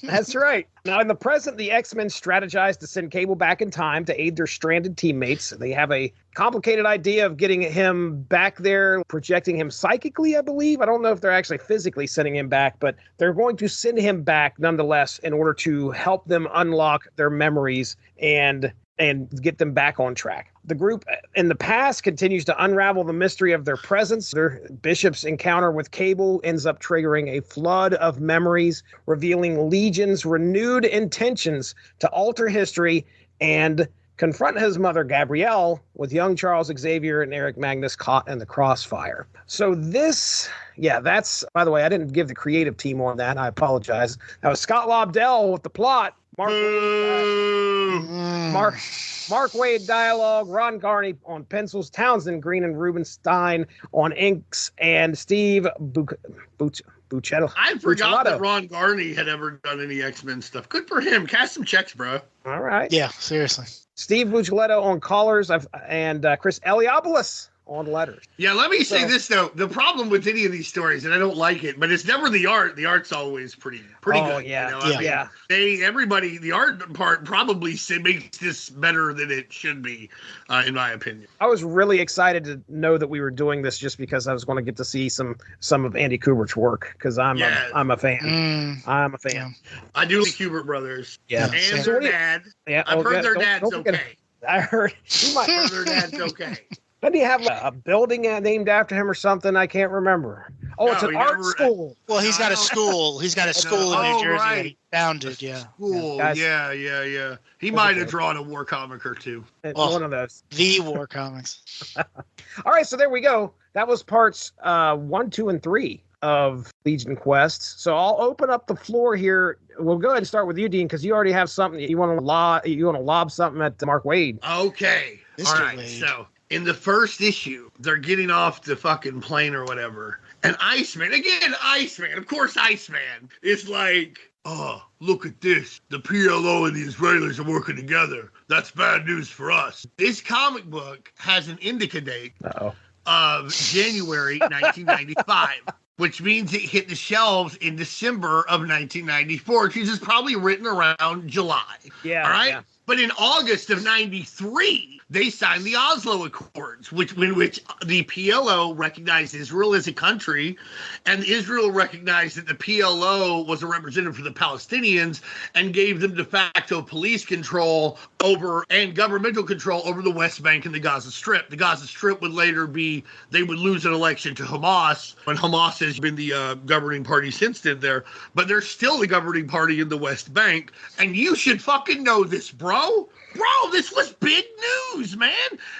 That's right. Now, in the present, the X-Men strategize to send Cable back in time to aid their stranded teammates. They have a complicated idea of getting him back there, projecting him psychically, I believe. I don't know if they're actually physically sending him back, but they're going to send him back nonetheless in order to help them unlock their memories and get them back on track. The group in the past continues to unravel the mystery of their presence. Their Bishop's encounter with Cable ends up triggering a flood of memories, revealing Legion's renewed intentions to alter history and confront his mother, Gabrielle, with young Charles Xavier and Eric Magnus caught in the crossfire. So that's, by the way, I didn't give the creative team on that. I apologize. That was Scott Lobdell with the plot. Mark Waid dialogue, Ron Garney on pencils, Townsend, Green, and Rubenstein on inks, and Steve Bucchetto. I forgot that Ron Garney had ever done any X-Men stuff. Good for him. Cash some checks, bro. All right. Yeah, seriously. Steve Bucchetto on colors and Chris Eliopoulos on letters. Yeah, let me say this though. The problem with any of these stories, and I don't like it, but it's never the art. The art's always pretty good. Yeah, you know? I mean, everybody, the art part probably makes this better than it should be, in my opinion. I was really excited to know that we were doing this just because I was going to get to see some of Andy Kubert's work because I'm a fan. I'm a fan. Yeah. I do like Kubert brothers. Yeah, and their dad. Yeah, I've heard their dad's okay. I heard he might. Their dad's okay. Doesn't he have a building named after him or something? I can't remember. Oh, no, it's an art school. Well, he's got a school. He's got a school in New Jersey that he founded. School. Yeah. He might have drawn a war comic or two. One of those. The war comics. All right, so there we go. That was parts 1, 2, and 3 of Legion Quests. So I'll open up the floor here. We'll go ahead and start with you, Dean, because you already have something you want to lob something at Mark Waid. Okay. Mr. All right. Wade. So in the first issue, they're getting off the fucking plane or whatever. And Iceman, of course, Iceman is like, oh, look at this. The PLO and the Israelis are working together. That's bad news for us. This comic book has an indica date of January 1995. Which means it hit the shelves in December of 1994, which is probably written around July. Yeah. All right? Yeah. But in August of 93, they signed the Oslo Accords, in which the PLO recognized Israel as a country, and Israel recognized that the PLO was a representative for the Palestinians and gave them de facto police control over and governmental control over the West Bank and the Gaza Strip. The Gaza Strip would later they would lose an election to Hamas, and Hamas has been the governing party since then there, but they're still the governing party in the West Bank, and you should fucking know this, bro. Bro, this was big news, man.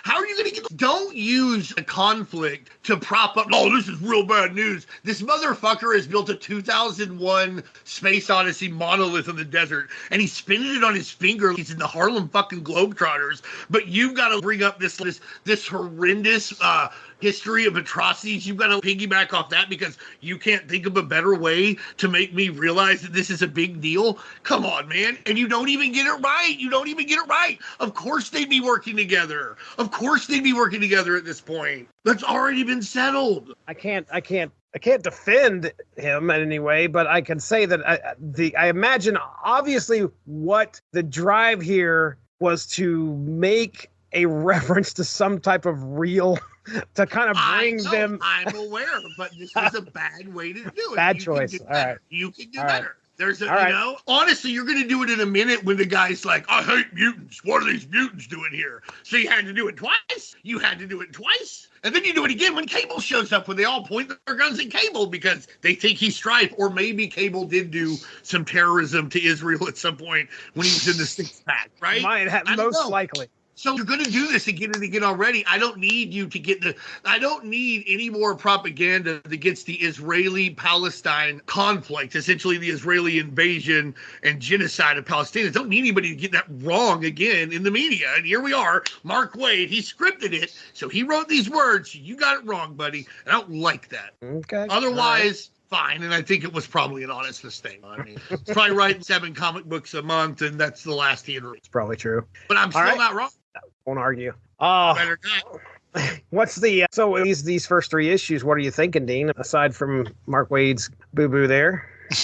How are you going to Don't use a conflict to prop up, oh, this is real bad news. This motherfucker has built a 2001 Space Odyssey monolith in the desert, and he's spinning it on his finger. He's in the Harlem fucking Globetrotters. But you've got to bring up this horrendous history of atrocities. You've got to piggyback off that because you can't think of a better way to make me realize that this is a big deal. Come on, man. And you don't even get it right. Of course they'd be working together. At this point. That's already been settled. I can't defend him in any way, but I can say that I imagine obviously what the drive here was to make a reference to some type of real to kind of bring them. I'm aware, but this was a bad way to do it. Bad choice. All right. You can do better. Honestly, you're going to do it in a minute when the guy's like, I hate mutants. What are these mutants doing here? So you had to do it twice. And then you do it again when Cable shows up, when they all point their guns at Cable because they think he's Strife. Or maybe Cable did do some terrorism to Israel at some point when he was in the six pack, right? Most likely. So you're going to do this again and again already. I don't need you to I don't need any more propaganda that gets the Israeli-Palestine conflict, essentially the Israeli invasion and genocide of Palestinians. I don't need anybody to get that wrong again in the media. And here we are, Mark Waid, he scripted it. So he wrote these words. You got it wrong, buddy. I don't like that. Okay. Otherwise, fine, and I think it was probably an honest mistake. I mean, it's probably writing 7 comic books a month, and that's the last he reads. It's probably true. But I'm still not wrong. Won't argue. Better not. What's so these first 3 issues? What are you thinking, Dean? Aside from Mark Waid's boo boo there, I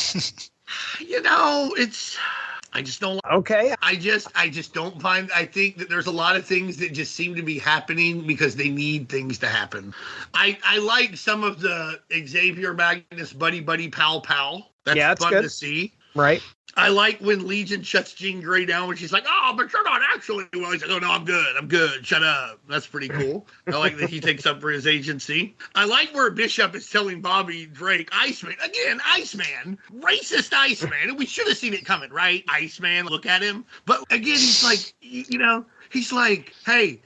just don't. Okay. I just don't find. I think that there's a lot of things that just seem to be happening because they need things to happen. I like some of the Xavier Magnus buddy pal. That's fun good to see. Right. I like when Legion shuts Jean Grey down when she's like, oh, but you're not actually well. He's like, oh, no, I'm good. Shut up. That's pretty cool. I like that he takes up for his agency. I like where Bishop is telling Bobby Drake, Iceman, racist Iceman. And we should have seen it coming, right? Iceman, look at him. But again, he's like, he's like, hey,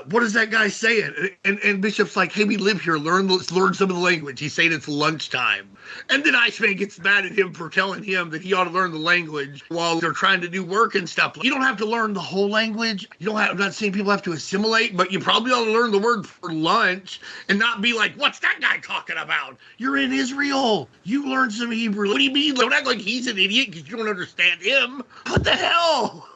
what is that guy saying? And Bishop's like, hey, we live here. Let's learn some of the language. He's saying it's lunchtime. And then Iceman gets mad at him for telling him that he ought to learn the language while they're trying to do work and stuff. You don't have to learn the whole language. I'm not saying people have to assimilate, but you probably ought to learn the word for lunch and not be like, what's that guy talking about? You're in Israel. You learn some Hebrew. What do you mean? Don't act like he's an idiot because you don't understand him. What the hell?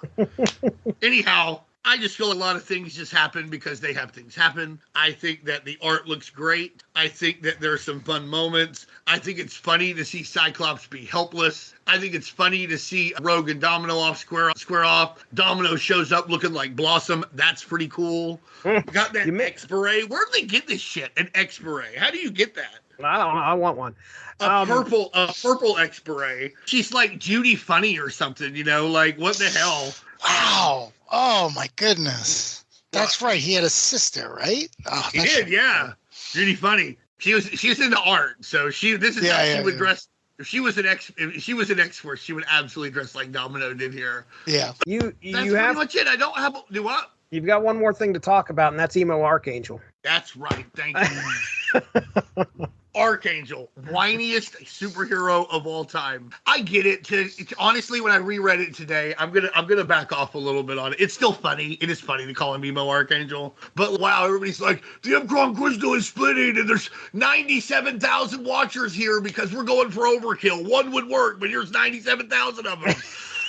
Anyhow, I just feel a lot of things just happen because they have things happen. I think that the art looks great. I think that there are some fun moments. I think it's funny to see Cyclops be helpless. I think it's funny to see Rogue and Domino square off. Domino shows up looking like Blossom. That's pretty cool. Got that X beret. Where did they get this shit? An X beret. How do you get that? I don't know. I want one. A purple X beret. She's like Judy Funny or something, like what the hell? Wow. Oh my goodness. That's right. He had a sister, right? Oh, he did, yeah. Judy Funny. She was into art, so she would dress. If she was an X Force, she would absolutely dress like Domino did here. Yeah. That's pretty much it. I don't have do what? You've got one more thing to talk about, and that's Emo Archangel. That's right. Thank you. Archangel, whiniest superhero of all time. I get it. Honestly, when I reread it today, I'm gonna back off a little bit on it. It's still funny. It is funny to call him Emo Archangel. But wow, everybody's like, the Uncron crystal is splitting, and there's 97,000 watchers here because we're going for overkill. One would work, but here's 97,000 of them.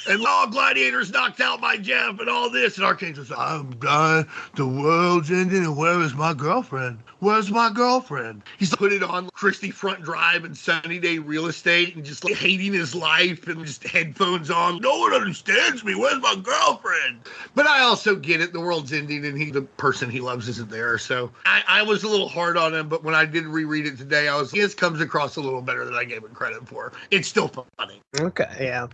And Gladiators knocked out my Jeff and all this. And Archangel's like, I'm dying. The world's ending. And where is my girlfriend? Where's my girlfriend? He's put it on Christie Front Drive and Sunny Day Real Estate and just like hating his life and just headphones on. No one understands me. Where's my girlfriend? But I also get it. The world's ending and the person he loves isn't there. So I was a little hard on him. But when I did reread it today, his comes across a little better than I gave him credit for. It's still funny. Okay, yeah.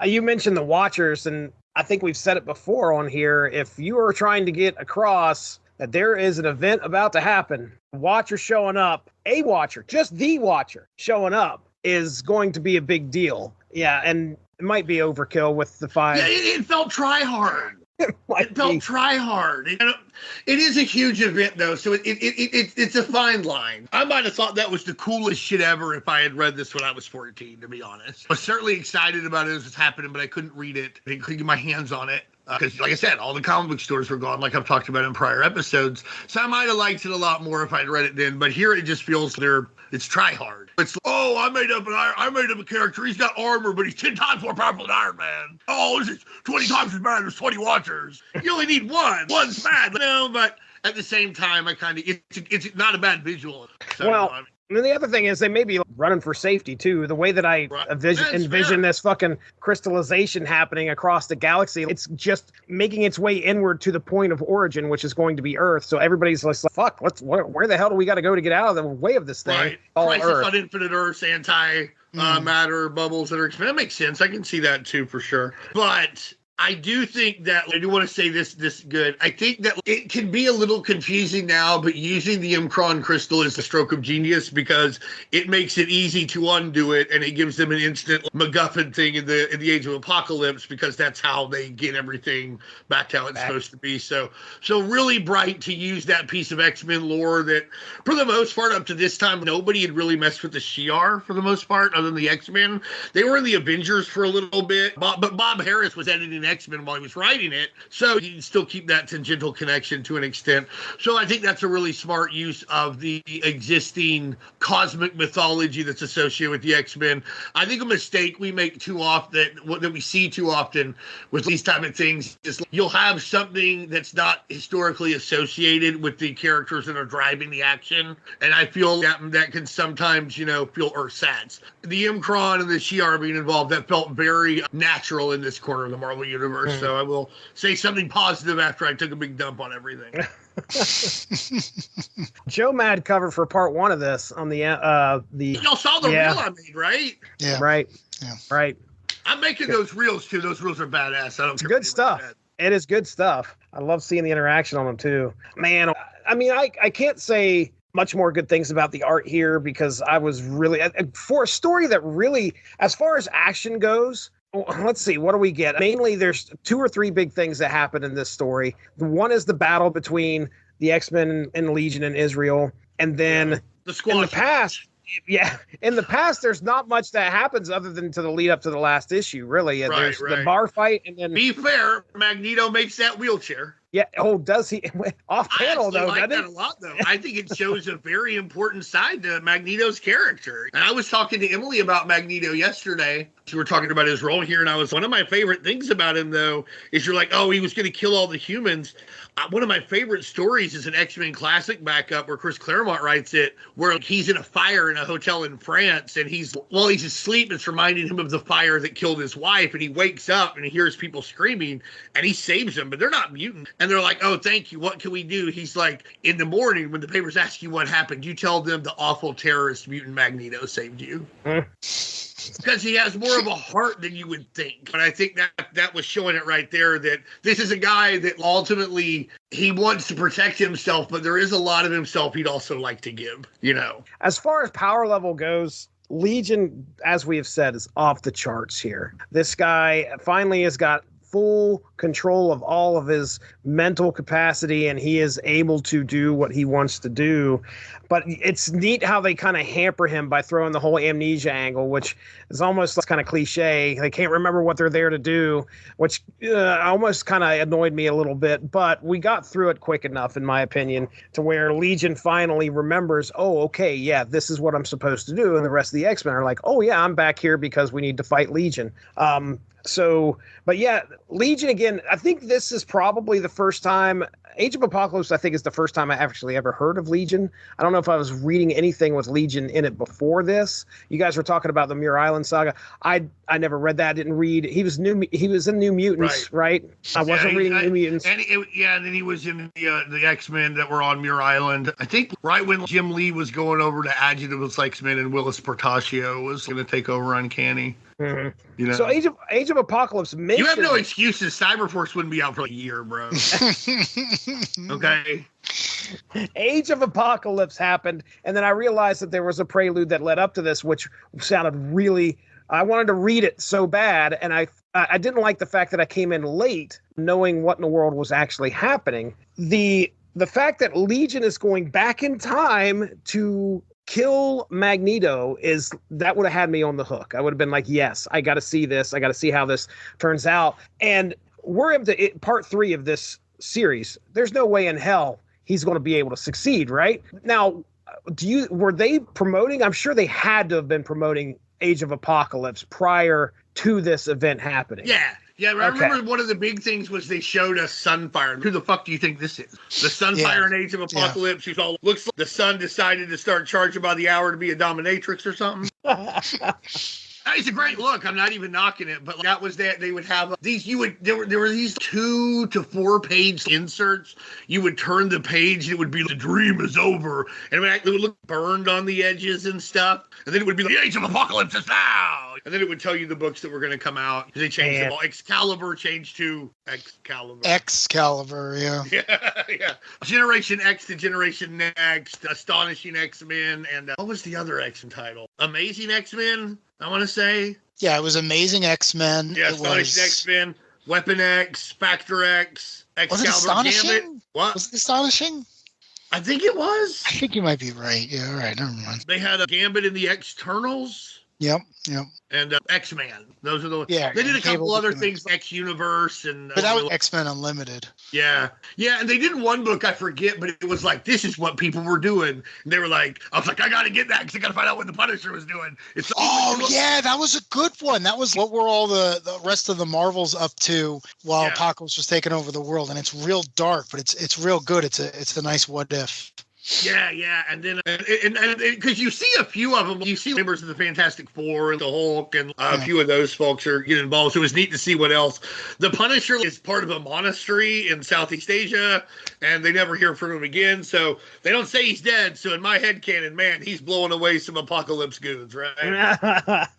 You mentioned the Watchers, and I think we've said it before on here. If you are trying to get across that there is an event about to happen, Watcher showing up, a Watcher, just the Watcher showing up is going to be a big deal. Yeah, and it might be overkill with the 5. Yeah, it felt try hard. It felt try hard. It is a huge event, though, so it's a fine line. I might have thought that was the coolest shit ever if I had read this when I was 14, to be honest. I was certainly excited about it as it's happening, but I couldn't read it. I couldn't get my hands on it. Because, like I said, all the comic book stores were gone, like I've talked about in prior episodes. So I might have liked it a lot more if I'd read it then. But here it just feels it's try hard. It's, I made up a character. He's got armor, but he's 10 times more powerful than Iron Man. Oh, this is 20 times as bad. There's 20 Watchers. You only need one. One's bad. No, but at the same time, it's not a bad visual. So, well, and then the other thing is they may be running for safety, too. The way that I envision this fucking crystallization happening across the galaxy, it's just making its way inward to the point of origin, which is going to be Earth. So everybody's like, fuck, where the hell do we got to go to get out of the way of this thing? Right. Crisis on Infinite Earths, anti-matter bubbles that are expanding. That makes sense. I can see that, too, for sure. But I do think that, I do want to say this good. I think that it can be a little confusing now, but using the Uncron crystal is a stroke of genius because it makes it easy to undo it, and it gives them an instant MacGuffin thing in the Age of Apocalypse because that's how they get everything back to how it's supposed to be. So really bright to use that piece of X-Men lore that, for the most part, up to this time, nobody had really messed with the Shi'ar for the most part, other than the X-Men. They were in the Avengers for a little bit, but Bob Harris was editing X-Men while he was writing it, so you can still keep that tangential connection to an extent. So I think that's a really smart use of the existing cosmic mythology that's associated with the X-Men. I think a mistake we make too often, that we see too often with these type of things, is you'll have something that's not historically associated with the characters that are driving the action, and I feel that can sometimes, feel ersatz. The Uncron and the Shi'ar being involved, that felt very natural in this corner of the Marvel Universe. So I will say something positive after I took a big dump on everything. Joe Mad cover for part 1 of this on the y'all saw the reel I made, right? Yeah. Right. Yeah. Right. I'm making those reels too. Those reels are badass. I don't care. Good stuff. It is good stuff. I love seeing the interaction on them too. Man, I mean, I can't say much more good things about the art here because I was really, for a story that really, as far as action goes, let's see, what do we get? Mainly, there's 2 or 3 big things that happen in this story. One is the battle between the X-Men and Legion and Israel. And then in the past, there's not much that happens other than to the lead up to the last issue, really. There's the bar fight. And then, be fair, Magneto makes that wheelchair. Yeah. Oh, does he? Off panel, though, I like doesn't that it? a lot, though. I think it shows a very important side to Magneto's character. And I was talking to Emily about Magneto yesterday. We were talking about his role here, and one of my favorite things about him, though, is you're like, oh, he was going to kill all the humans. One of my favorite stories is an X-Men classic backup where Chris Claremont writes it, where he's in a fire in a hotel in France, and while he's asleep, it's reminding him of the fire that killed his wife, and he wakes up and he hears people screaming, and he saves them, but they're not mutant. And they're like, oh, thank you, what can we do? He's like, in the morning, when the papers ask you what happened, you tell them the awful terrorist mutant Magneto saved you. Because he has more of a heart than you would think. But I think that was showing it right there, that this is a guy that ultimately he wants to protect himself, but there is a lot of himself he'd also like to give, you know. As far as power level goes, Legion, as we have said, is off the charts here. This guy finally has got full control of all of his mental capacity, and he is able to do what he wants to do. But it's neat how they kind of hamper him by throwing the whole amnesia angle, which is almost kind of cliche. They can't remember what they're there to do, which almost kind of annoyed me a little bit. But we got through it quick enough, in my opinion, to where Legion finally remembers, oh, okay, yeah, this is what I'm supposed to do. And the rest of the X-Men are like, oh, yeah, I'm back here because we need to fight Legion. But yeah, Legion again, I think this is probably the first time. Age of Apocalypse, I think, is the first time I actually ever heard of Legion. I don't know if I was reading anything with Legion in it before this. You guys were talking about the Muir Island saga. I never read that. Didn't read. He was in New Mutants, right? I wasn't reading New Mutants. And then he was in the X-Men that were on Muir Island. I think right when Jim Lee was going over to Adjectives X-Men and Willis Portacio was going to take over Uncanny. Mm-hmm. You know? So Age of Apocalypse mentioned... You have no excuses. Cyberforce wouldn't be out for a year, bro. Okay? Age of Apocalypse happened, and then I realized that there was a prelude that led up to this, which sounded really... I wanted to read it so bad, and I didn't like the fact that I came in late, knowing what in the world was actually happening. The fact that Legion is going back in time to kill Magneto that would have had me on the hook. I would have been like, yes, I got to see this. I got to see how this turns out. And we're into part 3 of this series. There's no way in hell he's going to be able to succeed, right? Now, were they promoting? I'm sure they had to have been promoting Age of Apocalypse prior to this event happening. Yeah, I remember one of the big things was they showed us Sunfire. Who the fuck do you think this is? The Sunfire in Age of Apocalypse. She's all looks like the sun decided to start charging by the hour to be a dominatrix or something. It's a great look. I'm not even knocking it, but that was that. They would have these. There were these 2 to 4 page inserts. You would turn the page, and it would be the dream is over, and it would look burned on the edges and stuff. And then it would be the Age of Apocalypse is now, and then it would tell you the books that were going to come out. They changed them all. Excalibur changed to Excalibur. Excalibur, yeah. Yeah. Generation X to Generation Next, Astonishing X-Men, and what was the other X-Men title? Amazing X-Men. I want to say. Yeah, it was Amazing X-Men. Yeah, Astonishing X-Men, Weapon X, Factor X, Excalibur. Was it Astonishing? Gambit. What? Was it Astonishing? I think it was. I think you might be right. Yeah, all right, never mind. They had a Gambit in the Externals. Yep. And X-Man. Those are the... Yeah. They did a couple other things, X-Universe and... But that was X-Men Unlimited. Yeah, and they did one book, I forget, but it was like, this is what people were doing. And they were like, I was like, I got to get that because I got to find out what the Punisher was doing. Yeah, that was a good one. That was what were all the rest of the Marvels up to while Apocalypse was taking over the world. And it's real dark, but it's real good. It's a nice what if. Yeah, and then because you see a few of them, you see members of the Fantastic Four and the Hulk, and a few of those folks are getting involved. So it was neat to see what else. The Punisher is part of a monastery in Southeast Asia, and they never hear from him again. So they don't say he's dead. So in my headcanon, man, he's blowing away some Apocalypse goons, right? That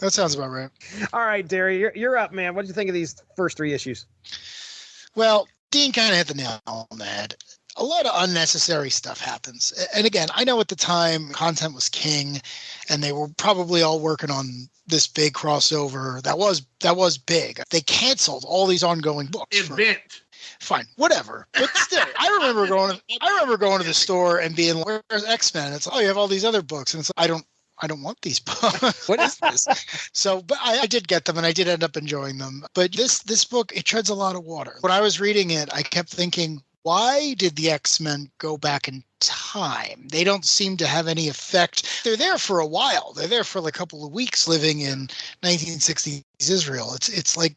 sounds about right. All right, Darry, you're up, man. What did you think of these first 3 issues? Well, Dean kind of hit the nail on the head. A lot of unnecessary stuff happens. And again, I know at the time content was king and they were probably all working on this big crossover. That was big. They canceled all these ongoing books. Event. Fine, whatever. But still, I remember going to the store and being like, where's X-Men? It's, oh, you have all these other books. And it's, I don't I don't want these books. What is this? So, but I did get them, and I did end up enjoying them. But this book, it treads a lot of water. When I was reading it, I kept thinking, why did the X-Men go back in time? They don't seem to have any effect. They're there for a while. They're there for like a couple of weeks living in 1960s Israel. It's like,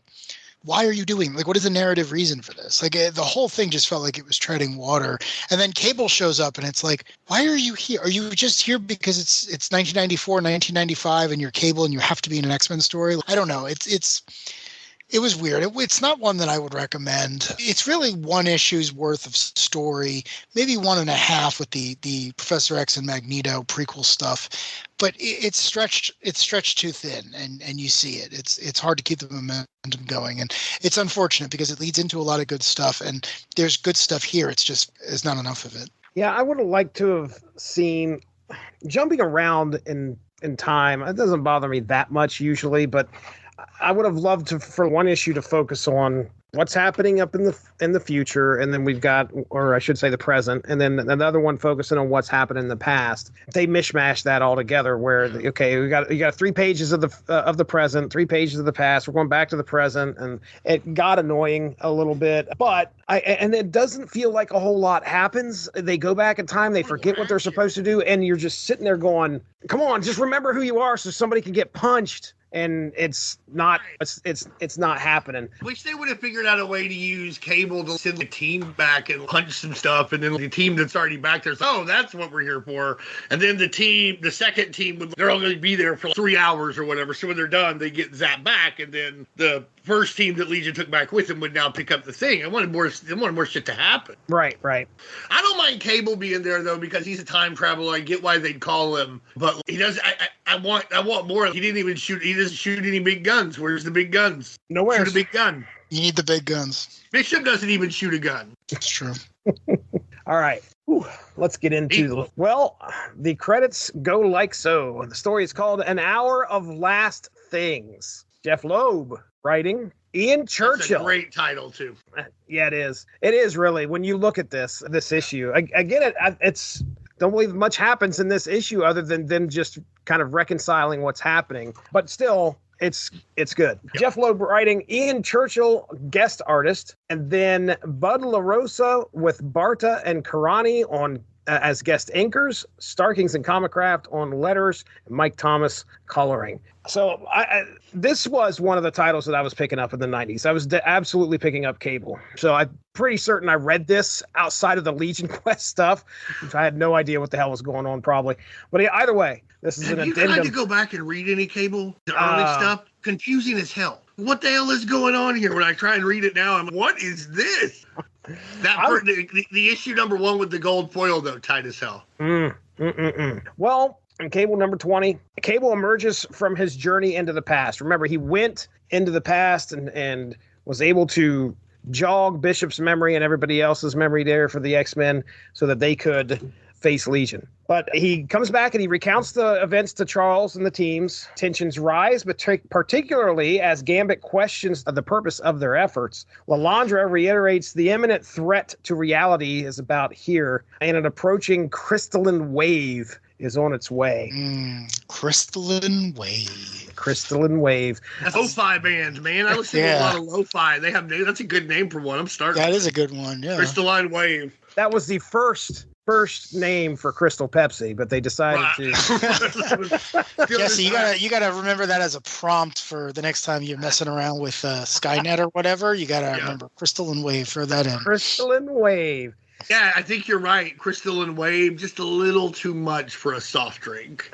why are you doing, like, what is the narrative reason for this? Like, the whole thing just felt like it was treading water. And then Cable shows up, and it's like, why are you here? Are you just here because it's 1994, 1995, and you're Cable, and you have to be in an X-Men story? I don't know. It was weird. It's not one that I would recommend. It's really one issue's worth of story, maybe 1.5 with the Professor X and Magneto prequel stuff, but it's stretched too thin, and you see it. It's hard to keep the momentum going, and it's unfortunate because it leads into a lot of good stuff, and there's good stuff here. It's not enough of it. Yeah, I would have liked to have seen jumping around in time. It doesn't bother me that much usually, but I would have loved for one issue to focus on what's happening up in the future, and then we've got, or I should say the present, and then another one focusing on what's happened in the past. They mishmash that all together where, okay, you got 3 pages of the present, 3 pages of the past, we're going back to the present, and it got annoying a little bit, but and it doesn't feel like a whole lot happens. They go back in time, they forget what they're supposed to do, and you're just sitting there going, come on, just remember who you are so somebody can get punched. And it's not happening. Wish they would have figured out a way to use Cable to send the team back and punch some stuff, and then the team that's already back there, oh, that's what we're here for. And then the second team, they're only going to be there for 3 hours or whatever. So when they're done, they get zapped back, and then the first team that Legion took back with him would now pick up the thing. I wanted more shit to happen. Right. I don't mind Cable being there though, because he's a time traveler. I get why they'd call him, but he does. I want more. He didn't even shoot. He doesn't shoot any big guns. Where's the big guns? Nowhere. Shoot a big gun. You need the big guns. Bishop doesn't even shoot a gun. It's true. All right. Whew. Let's get into the credits go like so. The story is called An Hour of Last Things. Jeff Loeb writing. Ian Churchill. That's a great title too. Yeah, it is. It is really. When you look at this issue, I get it. It's don't believe much happens in this issue other than them just kind of reconciling what's happening. But still, it's good. Yep. Jeff Loeb writing, Ian Churchill guest artist, and then Bud LaRosa with Barta and Karani on as guest inkers, Starkings and Comicraft on letters, and Mike Thomas coloring. So this was one of the titles that I was picking up in the 90s. I was absolutely picking up Cable. So I'm pretty certain I read this outside of the Legion Quest stuff, which I had no idea what the hell was going on probably. But either way, this is an addendum. You tried to go back and read any Cable? The early stuff? Confusing as hell. What the hell is going on here? When I try and read it now, I'm like, what is this? The issue number 1 with the gold foil, though, tight as hell. Well, in Cable number 20, Cable emerges from his journey into the past. Remember, he went into the past and was able to jog Bishop's memory and everybody else's memory there for the X-Men so that they could face Legion. But he comes back and he recounts the events to Charles and the teams. Tensions rise, but particularly as Gambit questions the purpose of their efforts. Lilandra reiterates the imminent threat to reality is about here, and an approaching crystalline wave is on its way. Crystalline Wave. Crystalline Wave. That's lo-fi bands, man. I listen to a lot of lo-fi. That's a good name for one. I'm starting. That is a good one, yeah. Crystalline Wave. That was the first name for Crystal Pepsi, but they decided to. Jesse, you gotta remember that as a prompt for the next time you're messing around with Skynet or whatever. You gotta remember Crystalline Wave. Throw that in. Crystalline Wave. Yeah, I think you're right. Crystalline Wave, just a little too much for a soft drink.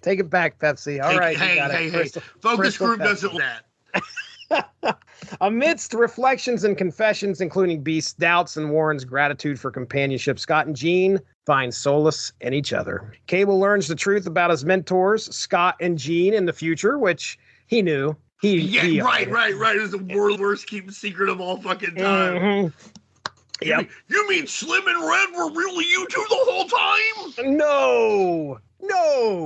Take it back, Pepsi. All right. Hey. Focus group doesn't that. Amidst reflections and confessions, including Beast's doubts and Warren's gratitude for companionship, Scott and Jean find solace in each other. Cable learns the truth about his mentors, Scott and Jean, in the future, which he knew. Right. It was the worst keep secret of all fucking time. Mm-hmm. Yep. You mean Slim and Red were really you two the whole time? No.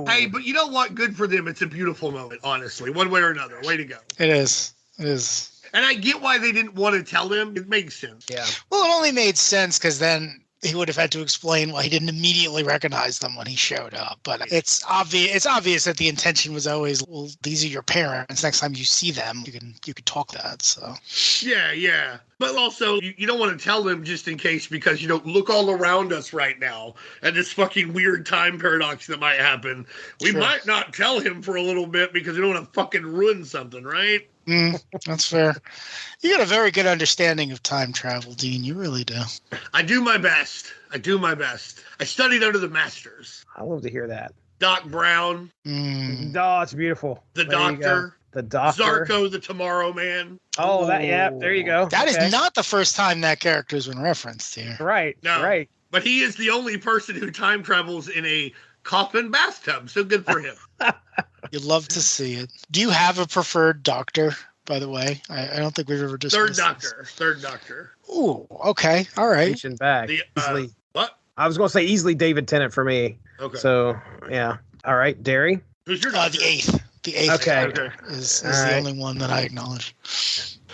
Hey, but you know what? Good for them. It's a beautiful moment, honestly. One way or another. Way to go. It is. And I get why they didn't want to tell him. It makes sense. Yeah. Well, it only made sense because then he would have had to explain why he didn't immediately recognize them when he showed up. But it's obvious. It's obvious that the intention was always, well, these are your parents. Next time you see them, you can talk that. So Yeah. But also, you don't want to tell them just in case, because, look all around us right now and this fucking weird time paradox that might happen. We might not tell him for a little bit because we don't want to fucking ruin something, right? That's fair. You got a very good understanding of time travel, Dean. You really do. I do my best. I studied under the masters. I love to hear that. Doc Brown. Oh, it's beautiful. The Doctor. The Doctor. Zarko, the Tomorrow Man. Oh, there you go. That is not the first time that character has been referenced here. Right. No, right. But he is the only person who time travels in a coffin bathtub. So good for him. You'd love to see it. Do you have a preferred Doctor, by the way? I don't think we've ever discussed Third Doctor. Ooh, okay. All right. Reaching back. Easily. What? I was going to say easily David Tennant for me. Okay. So, yeah. All right, Darry? Who's your Doctor? The eighth. The eighth Okay. is the only one that I acknowledge.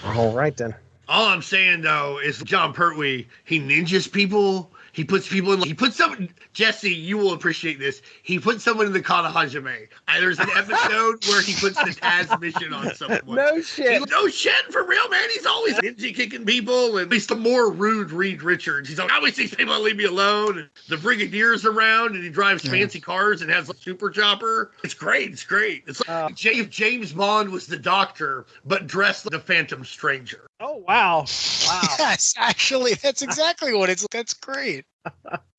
All right, then. All I'm saying, though, is John Pertwee, he ninjas people. He puts people in. He puts someone. Jesse, you will appreciate this. He puts someone in the Kata Hajime. There's an episode where he puts the Taz mission on someone. No shit. No shit, for real, man. He's always ninja kicking people, and he's the more rude Reed Richards. He's like, I always these people leave me alone. And the Brigadier's around, and he drives fancy cars and has a super chopper. It's great. It's like if James Bond was the Doctor, but dressed like the Phantom Stranger. Oh, wow. Yes, actually, that's exactly what it's. That's great.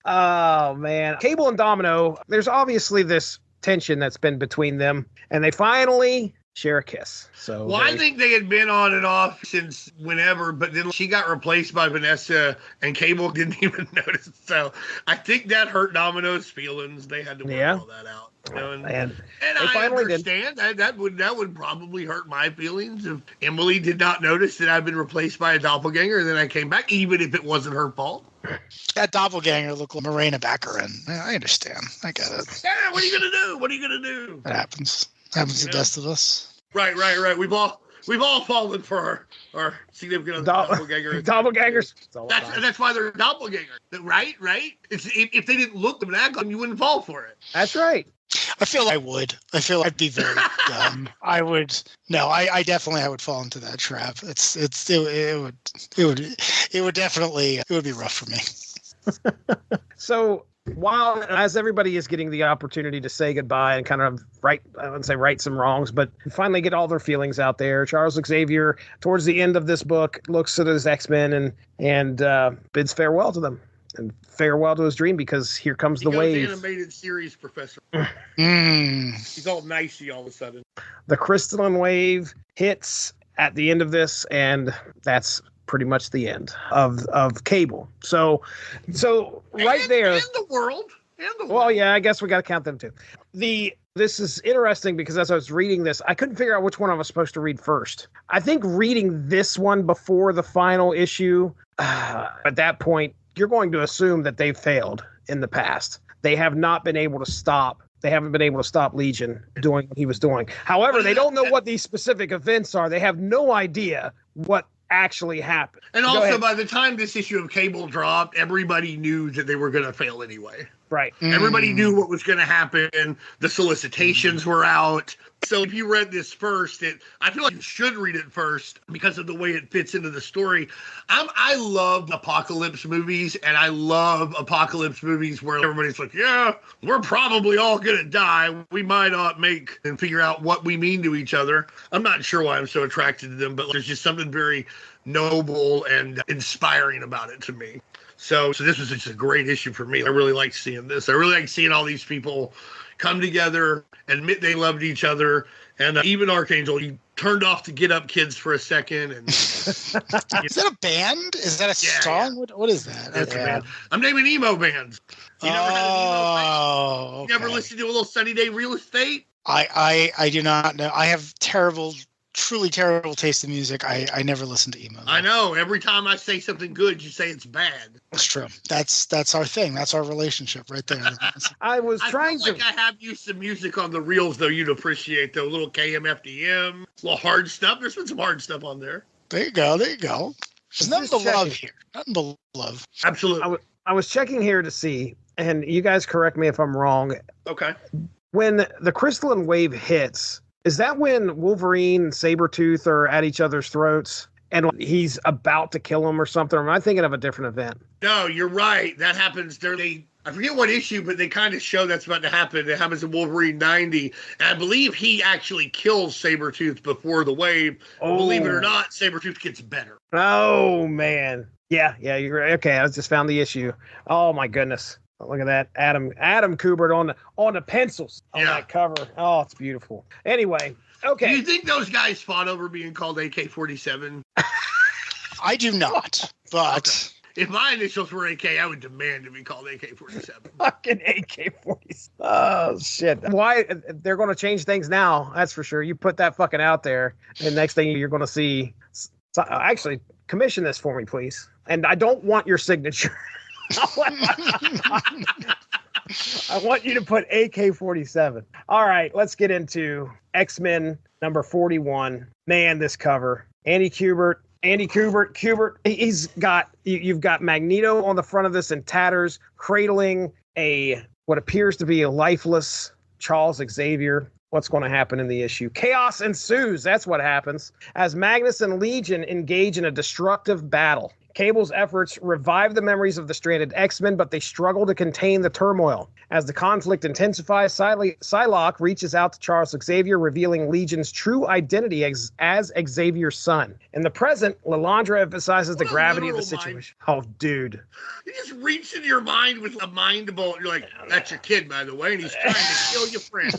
Oh, man. Cable and Domino, there's obviously this tension that's been between them, and they finally share a kiss. So I think they had been on and off since whenever, but then she got replaced by Vanessa, and Cable didn't even notice. So I think that hurt Domino's feelings. They had to work all that out. And I understand that would probably hurt my feelings if Emily did not notice that I've been replaced by a doppelganger, and then I came back, even if it wasn't her fault. That doppelganger looked like Morena Baccarin. I understand. I get it. Yeah, what are you gonna do? That happens. Happens to the best of us. Right. We've all fallen for our significant doppelganger. Doppelgangers. That's why they're doppelganger. Right? If they didn't look them and act like them, you wouldn't fall for it. That's right. I feel I would. I feel I'd be very dumb. I would. No, I definitely would fall into that trap. It would be rough for me. So while as everybody is getting the opportunity to say goodbye and kind of right some wrongs, but finally get all their feelings out there, Charles Xavier towards the end of this book looks at his X-Men and bids farewell to them. And farewell to his dream, because here comes the wave. Animated series professor. He's all nicey all of a sudden. The crystalline wave hits at the end of this, and that's pretty much the end of Cable. So right there. And the world. Well, yeah, I guess we got to count them too. This is interesting because as I was reading this, I couldn't figure out which one I was supposed to read first. I think reading this one before the final issue, at that point, you're going to assume that they've failed in the past. They have not been able to stop. They haven't been able to stop Legion doing what he was doing. However, they don't know what these specific events are. They have no idea what actually happened. And also, by the time this issue of Cable dropped, everybody knew that they were going to fail anyway. Right. Everybody knew what was going to happen. The solicitations were out. So if you read this first, I feel like you should read it first because of the way it fits into the story. I love apocalypse movies, and I love apocalypse movies where everybody's like, yeah, we're probably all going to die. We might not make and figure out what we mean to each other. I'm not sure why I'm so attracted to them, but there's just something very noble and inspiring about it to me. So this was just a great issue for me. I really liked seeing this. I really liked seeing all these people come together, admit they loved each other, and even Archangel, he turned off the Get Up Kids for a second. And is that a band? Is that a song? Yeah. What is that? That's a band. I'm naming emo bands. You never had an emo band? Okay. You ever listened to a little Sunny Day Real Estate? I do not know. I have truly terrible taste in music. I never listen to emo. I know. Every time I say something good, you say it's bad. That's true. That's our thing. That's our relationship right there. I have you some music on the reels, though, you'd appreciate, though. A little KMFDM, a little hard stuff. There's been some hard stuff on there. There you go. There's nothing but love here. Nothing but love. Absolutely. I was checking here to see, and you guys correct me if I'm wrong. Okay. When the crystalline wave hits, is that when Wolverine and Sabretooth are at each other's throats and he's about to kill him or something? Or am I thinking of a different event? No, you're right. That happens during I forget what issue, but they kind of show that's about to happen. It happens in Wolverine 90. And I believe he actually kills Sabretooth before the wave. Oh. Believe it or not, Sabretooth gets better. Oh, man. Yeah, you're right. Okay, I just found the issue. Oh, my goodness. Look at that. Adam Kubert on the pencils on that cover. Oh, it's beautiful. Anyway, okay. Do you think those guys fought over being called AK-47? I do not, but... Okay. If my initials were AK, I would demand to be called AK-47. Fucking AK-47. Oh, shit. Why? They're going to change things now. That's for sure. You put that fucking out there, and next thing you're going to see... So, actually, commission this for me, please. And I don't want your signature. I want you to put AK-47. All right, let's get into X-Men number 41. Man, this cover. Andy Kubert, you've got Magneto on the front of this in tatters, cradling what appears to be a lifeless Charles Xavier. What's going to happen in the issue? Chaos ensues. That's what happens as Magnus and Legion engage in a destructive battle. Cable's efforts revive the memories of the stranded X-Men, but they struggle to contain the turmoil. As the conflict intensifies, Psylocke reaches out to Charles Xavier, revealing Legion's true identity as Xavier's son. In the present, Lilandra emphasizes the gravity of the situation. Oh, dude. You just reach into your mind with a mind bolt. You're like, that's your kid, by the way, and he's trying to kill your friend.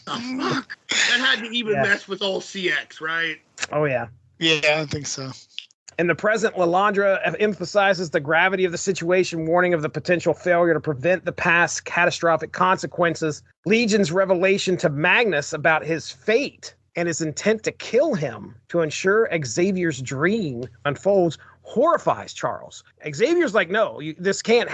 Oh, fuck. That had to even mess with old CX, right? Oh, yeah. Yeah, I think so. In the present, Lilandra emphasizes the gravity of the situation, warning of the potential failure to prevent the past's catastrophic consequences. Legion's revelation to Magnus about his fate and his intent to kill him to ensure Xavier's dream unfolds horrifies Charles. Xavier's like, no, you just can't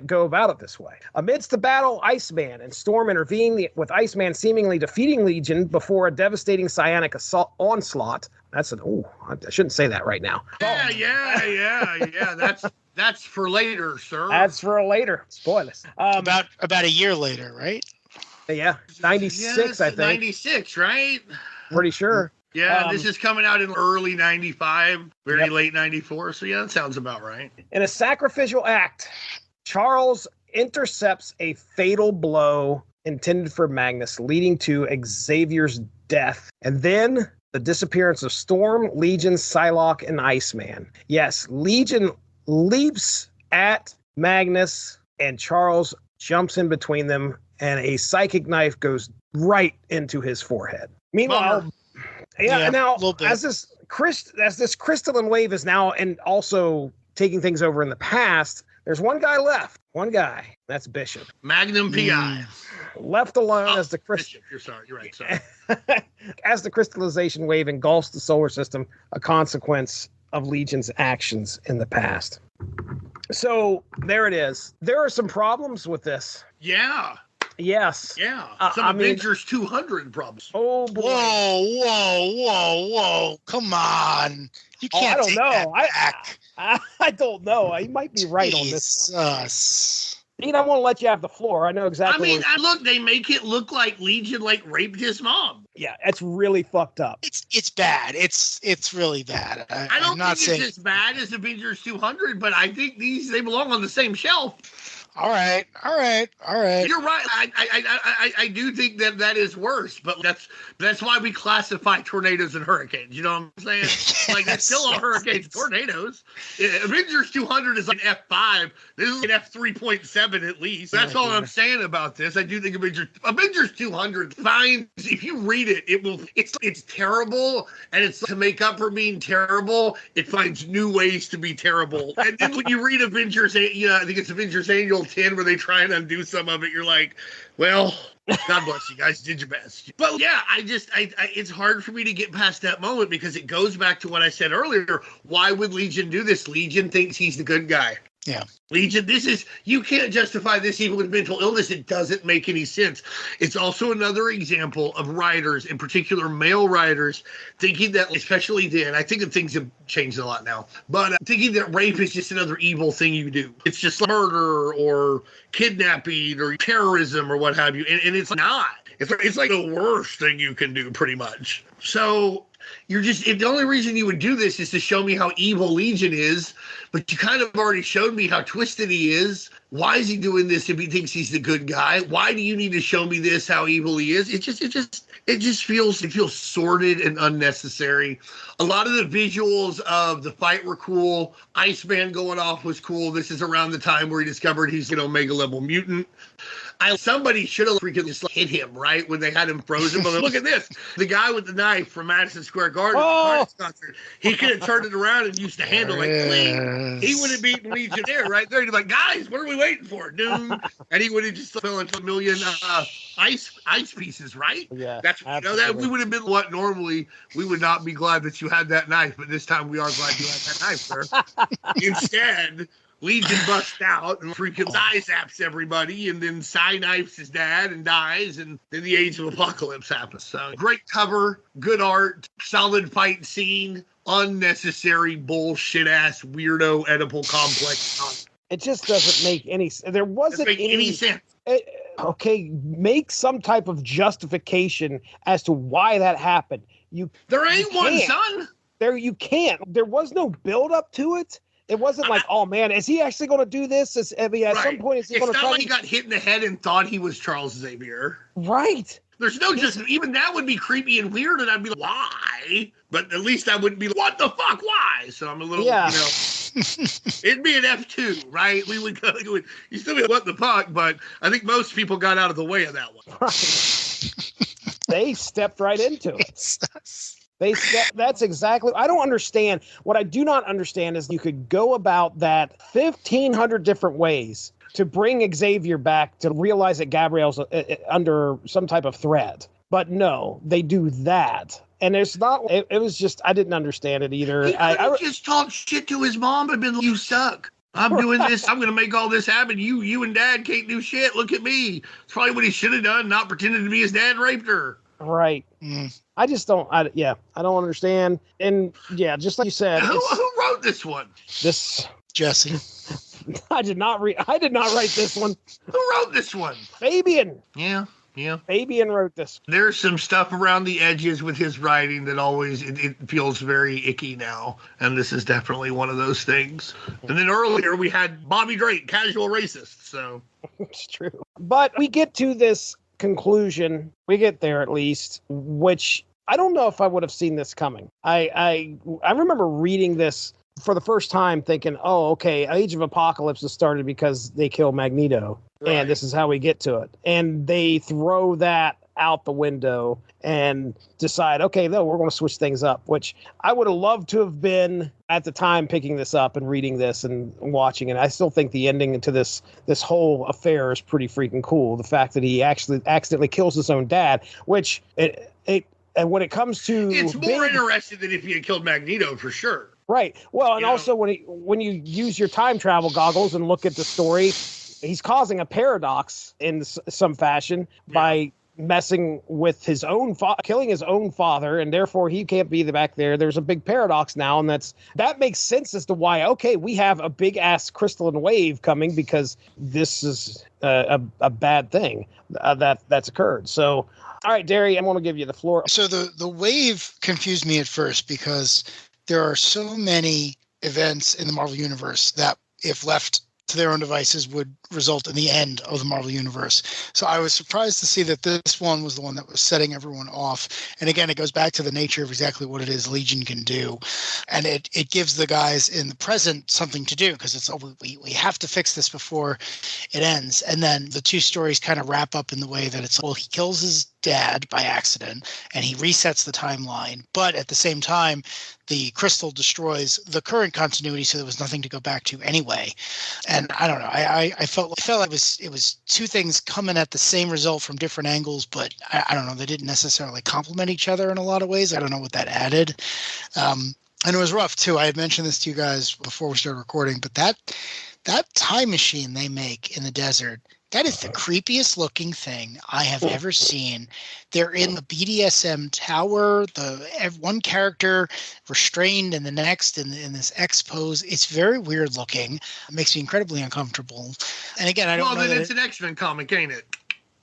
go about it this way. Amidst the battle, Iceman and Storm intervene, with Iceman seemingly defeating Legion before a devastating psionic onslaught. I shouldn't say that right now. Yeah. That's for later, sir. That's for later. Spoilers. About a year later, right? Yeah, 96, I think. 96, right? Pretty sure. Yeah, this is coming out in early 95, late 94. So, yeah, that sounds about right. In a sacrificial act, Charles intercepts a fatal blow intended for Magnus, leading to Xavier's death. And then the disappearance of Storm, Legion, Psylocke, and Iceman. Yes, Legion leaps at Magnus, and Charles jumps in between them, and a psychic knife goes right into his forehead. Meanwhile... now as this crystalline wave is now and also taking things over in the past, there's one guy left. That's Bishop. Magnum PI. Left alone as the Bishop. You're right. Sorry. As the crystallization wave engulfs the solar system, a consequence of Legion's actions in the past. So there it is. There are some problems with this. Yeah. Yes. Yeah. Avengers 200 problems. Oh boy. Whoa. Come on. You can't I don't know. back. I don't know. You might be right on this one. Dean, I want to let you have the floor. I know exactly. Look, they make it look like Legion raped his mom. Yeah, it's really fucked up. It's bad. It's really bad. I don't think it's as bad as Avengers 200, but I think they belong on the same shelf. All right. You're right. I do think that is worse, but that's why we classify tornadoes and hurricanes. You know what I'm saying? Yes, it's still all hurricanes and tornadoes. Avengers 200 is like an F5. This is an F3.7 at least. That's all I'm saying about this. I do think Avengers 200 finds, if you read it, it's terrible, and it's to make up for being terrible, it finds new ways to be terrible. And then when you read Avengers, I think it's Avengers Annual 10 where they try and undo some of it, you're like, well, God bless you guys, did your best. But yeah, it's hard for me to get past that moment because it goes back to what I said earlier. Why would Legion do this? Legion thinks he's the good guy. Yeah. Legion, you can't justify this even with mental illness. It doesn't make any sense. It's also another example of writers, in particular male writers, thinking that, especially then, I think that things have changed a lot now, but thinking that rape is just another evil thing you do. It's just like murder or kidnapping or terrorism or what have you. And it's not. It's like the worst thing you can do, pretty much. So the only reason you would do this is to show me how evil Legion is, but you kind of already showed me how twisted he is. Why is he doing this if he thinks he's the good guy? Why do you need to show me this, how evil he is? It just feels sordid and unnecessary. A lot of the visuals of the fight were cool. Iceman going off was cool. This is around the time where he discovered he's an Omega level mutant. Somebody should have freaking just hit him, right, when they had him frozen. But look at this. The guy with the knife from Madison Square Garden, concert, he could have turned it around and used the handle like cling. He would have beaten Legion there, right there. He'd be like, guys, what are we waiting for, dude? And he would have just fell into a million ice pieces, right? Yeah, that's that we would have been what normally we would not be glad that you had that knife, but this time we are glad you had that knife, sir. Instead, Legion busts out and freaking zaps everybody, and then Psy knifes his dad and dies, and then the Age of Apocalypse happens. So great cover, good art, solid fight scene, unnecessary bullshit ass weirdo Oedipal complex. It just doesn't make any sense. There wasn't any sense. Okay, make some type of justification as to why that happened. There ain't one, son. You can't. There was no build up to it. It wasn't like, oh man, is he actually going to do this? At some point, is he going to? It's not like he got hit in the head and thought he was Charles Xavier. Right. There's no even that would be creepy and weird, and I'd be like, why? But at least I wouldn't be like, what the fuck, why? So I'm a little, it'd be an F2, right? We would go, you still be like, what the fuck? But I think most people got out of the way of that one. Right. They stepped right into it. That's exactly. I don't understand. What I do not understand is you could go about that 1,500 different ways to bring Xavier back to realize that Gabrielle's under some type of threat. But no, they do that. And it's not, it was just, I didn't understand it either. I just talked shit to his mom and been like, you suck. I'm doing this. I'm going to make all this happen. You and dad can't do shit. Look at me. It's probably what he should have done, not pretending to be his dad raped her. Right. I just don't. I don't understand. And yeah, just like you said, who wrote this one? This Jesse. I did not write this one. Who wrote this one? Fabian. Yeah. Fabian wrote this. There's some stuff around the edges with his writing that always it feels very icky now, and this is definitely one of those things. And then earlier we had Bobby Drake, casual racist. So it's true. But we get to this conclusion, we get there at least, which I don't know if I would have seen this coming. I remember reading this for the first time thinking, oh, okay, Age of Apocalypse has started because they kill Magneto, right, and this is how we get to it. And they throw that out the window and decide, okay, no, we're going to switch things up, which I would have loved to have been at the time picking this up and reading this and watching it. I still think the ending to this whole affair is pretty freaking cool. The fact that he actually accidentally kills his own dad, which and when it comes to, it's more interesting than if he had killed Magneto for sure. Right. Well, and also when you use your time travel goggles and look at the story, he's causing a paradox in some fashion by messing with his own killing his own father, and therefore he can't be back there. There's a big paradox now, and that makes sense as to why, okay, we have a big ass crystalline wave coming because this is a bad thing that's occurred. So, all right, Darry, I'm going to give you the floor. So the wave confused me at first because there are so many events in the Marvel Universe that, if left to their own devices, would result in the end of the Marvel Universe. So I was surprised to see that this one was the one that was setting everyone off. And again, it goes back to the nature of exactly what it is Legion can do. And it gives the guys in the present something to do, because it's, we have to fix this before it ends. And then the two stories kind of wrap up in the way that it's, well, he kills his dad by accident and he resets the timeline. But at the same time, the crystal destroys the current continuity, so there was nothing to go back to anyway. And I don't know. I felt like it was two things coming at the same result from different angles, but I don't know. They didn't necessarily complement each other in a lot of ways. I don't know what that added. And it was rough too. I had mentioned this to you guys before we started recording, but That time machine they make in the desert, that is the creepiest looking thing I have ever seen. They're in the BDSM tower, one character restrained and the next in this X pose. It's very weird looking. It makes me incredibly uncomfortable. And again, I don't know. Well, then it's an X-Men comic, ain't it?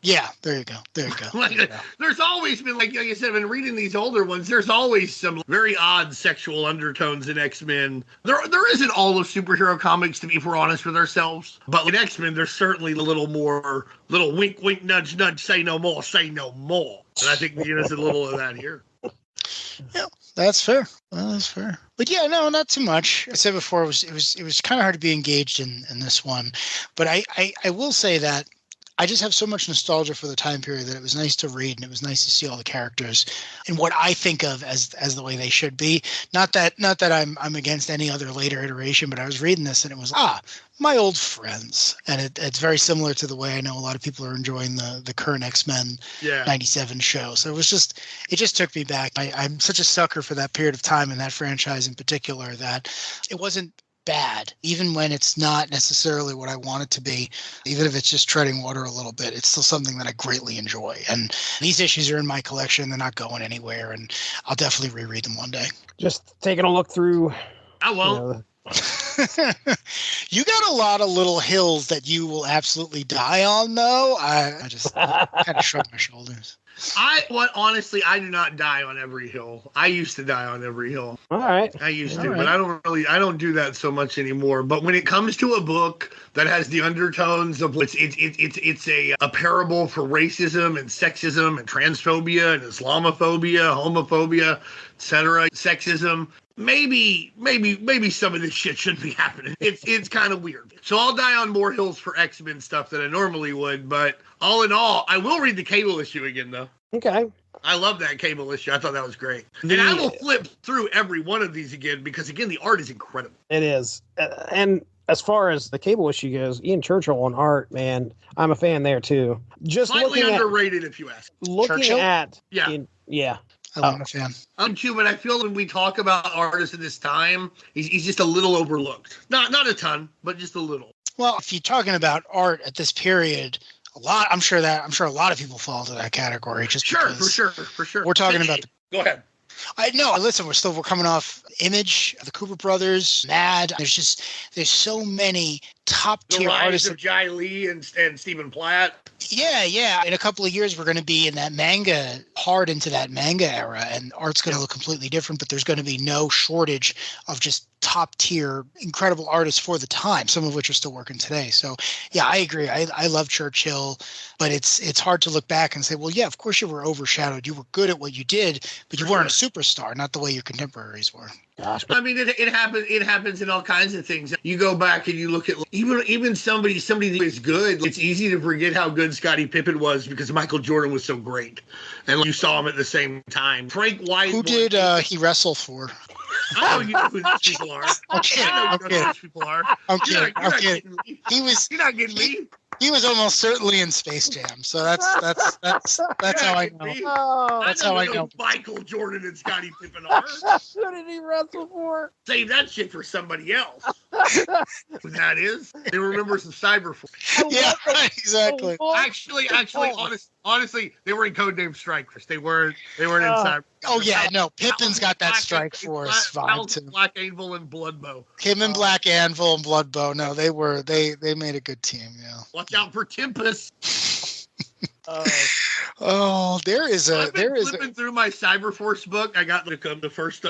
Yeah, there you go. There's always been, like I said, I've been reading these older ones. There's always some very odd sexual undertones in X-Men. There isn't all of superhero comics, if we're honest with ourselves. But in X-Men, there's certainly a little wink, wink, nudge, nudge, say no more, say no more. And I think there's a little of that here. Yeah, that's fair. Well, that's fair. But yeah, no, not too much. I said before, it was kind of hard to be engaged in this one. But I will say that I just have so much nostalgia for the time period that it was nice to read, and it was nice to see all the characters and what I think of as the way they should be. Not that I'm against any other later iteration, but I was reading this and it was my old friends, and it's very similar to the way I know a lot of people are enjoying the current X-Men 97 show. So it just took me back. I'm such a sucker for that period of time and that franchise in particular that it wasn't bad, even when it's not necessarily what I want it to be, even if it's just treading water a little bit. It's still something that I greatly enjoy. And these issues are in my collection. They're not going anywhere, and I'll definitely reread them one day. Just taking a look through. I won't. You You got a lot of little hills that you will absolutely die on, though. I just kind of shrug my shoulders. Honestly, I do not die on every hill. I used to die on every hill. All right. I used to, but I don't do that so much anymore. But when it comes to a book that has the undertones of it's a parable for racism and sexism and transphobia and Islamophobia, homophobia, etc., sexism, maybe some of this shit shouldn't be happening. It's kind of weird. So I'll die on more hills for X-Men stuff than I normally would, but all in all, I will read the Cable issue again, though. Okay. I love that Cable issue. I thought that was great. And I will flip through every one of these again because, again, the art is incredible. It is. And as far as the Cable issue goes, Ian Churchill on art, man, I'm a fan there, too. Just slightly underrated, if you ask. Looking Churchill? at... Yeah. I'm a fan. I'm too, but I feel when we talk about artists in this time, he's just a little overlooked. Not a ton, but just a little. Well, if you're talking about art at this period, I'm sure a lot of people fall into that category. Just for sure. We're talking about. Go ahead. I know. Listen, we're coming off Image, the Cooper brothers, Mad. There's so many top tier artists. The rise of Jai Lee and Stephen Platt. Yeah. In a couple of years, we're going to be in that manga, hard into that manga era, and art's going to look completely different, but there's going to be no shortage of just top tier, incredible artists for the time, some of which are still working today. So yeah, I agree. I love Churchill, but it's hard to look back and say, well, yeah, of course you were overshadowed. You were good at what you did, but you weren't a superstar, not the way your contemporaries were. Gosh. I mean, it happens in all kinds of things. You go back and you look at even somebody who is good. It's easy to forget how good Scottie Pippen was because Michael Jordan was so great, and you saw him at the same time. Frank White. Who did he wrestle for? I know you know who these people are. I'm kidding. You're not getting me. He was almost certainly in Space Jam, so that's how I know. Oh, that's how I know. Michael Jordan and Scottie Pippen are. Who did he wrestle for? Save that shit for somebody else. That is. They were members of Cyberforce. Yeah, exactly. Actually, honestly, they were in Codename Strikers. They weren't in Cyberforce. Oh yeah, no. Pippin's got that Strike Force vibe too. Black Anvil and Bloodbow. Him and Black Anvil and Bloodbow. No, they made a good team. Yeah. Watch out for Tempest. Flipping through my Cyberforce book. I got the first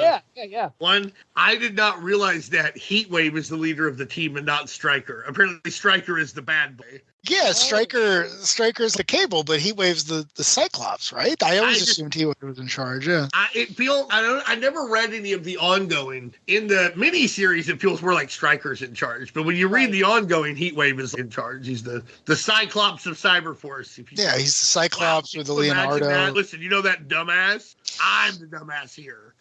one. I did not realize that Heatwave is the leader of the team and not Stryker. Apparently, Stryker is the bad boy. Yeah, Stryker's the Cable, but Heatwave's the Cyclops, right? I always assumed Heatwave was in charge. Yeah. I never read any of the ongoing. In the miniseries, it feels more like Stryker's in charge. But when you read the ongoing, Heatwave is in charge. He's the Cyclops of Cyberforce. He's the Cyclops with the Leonardo. Listen, you know that dumbass? I'm the dumbass here.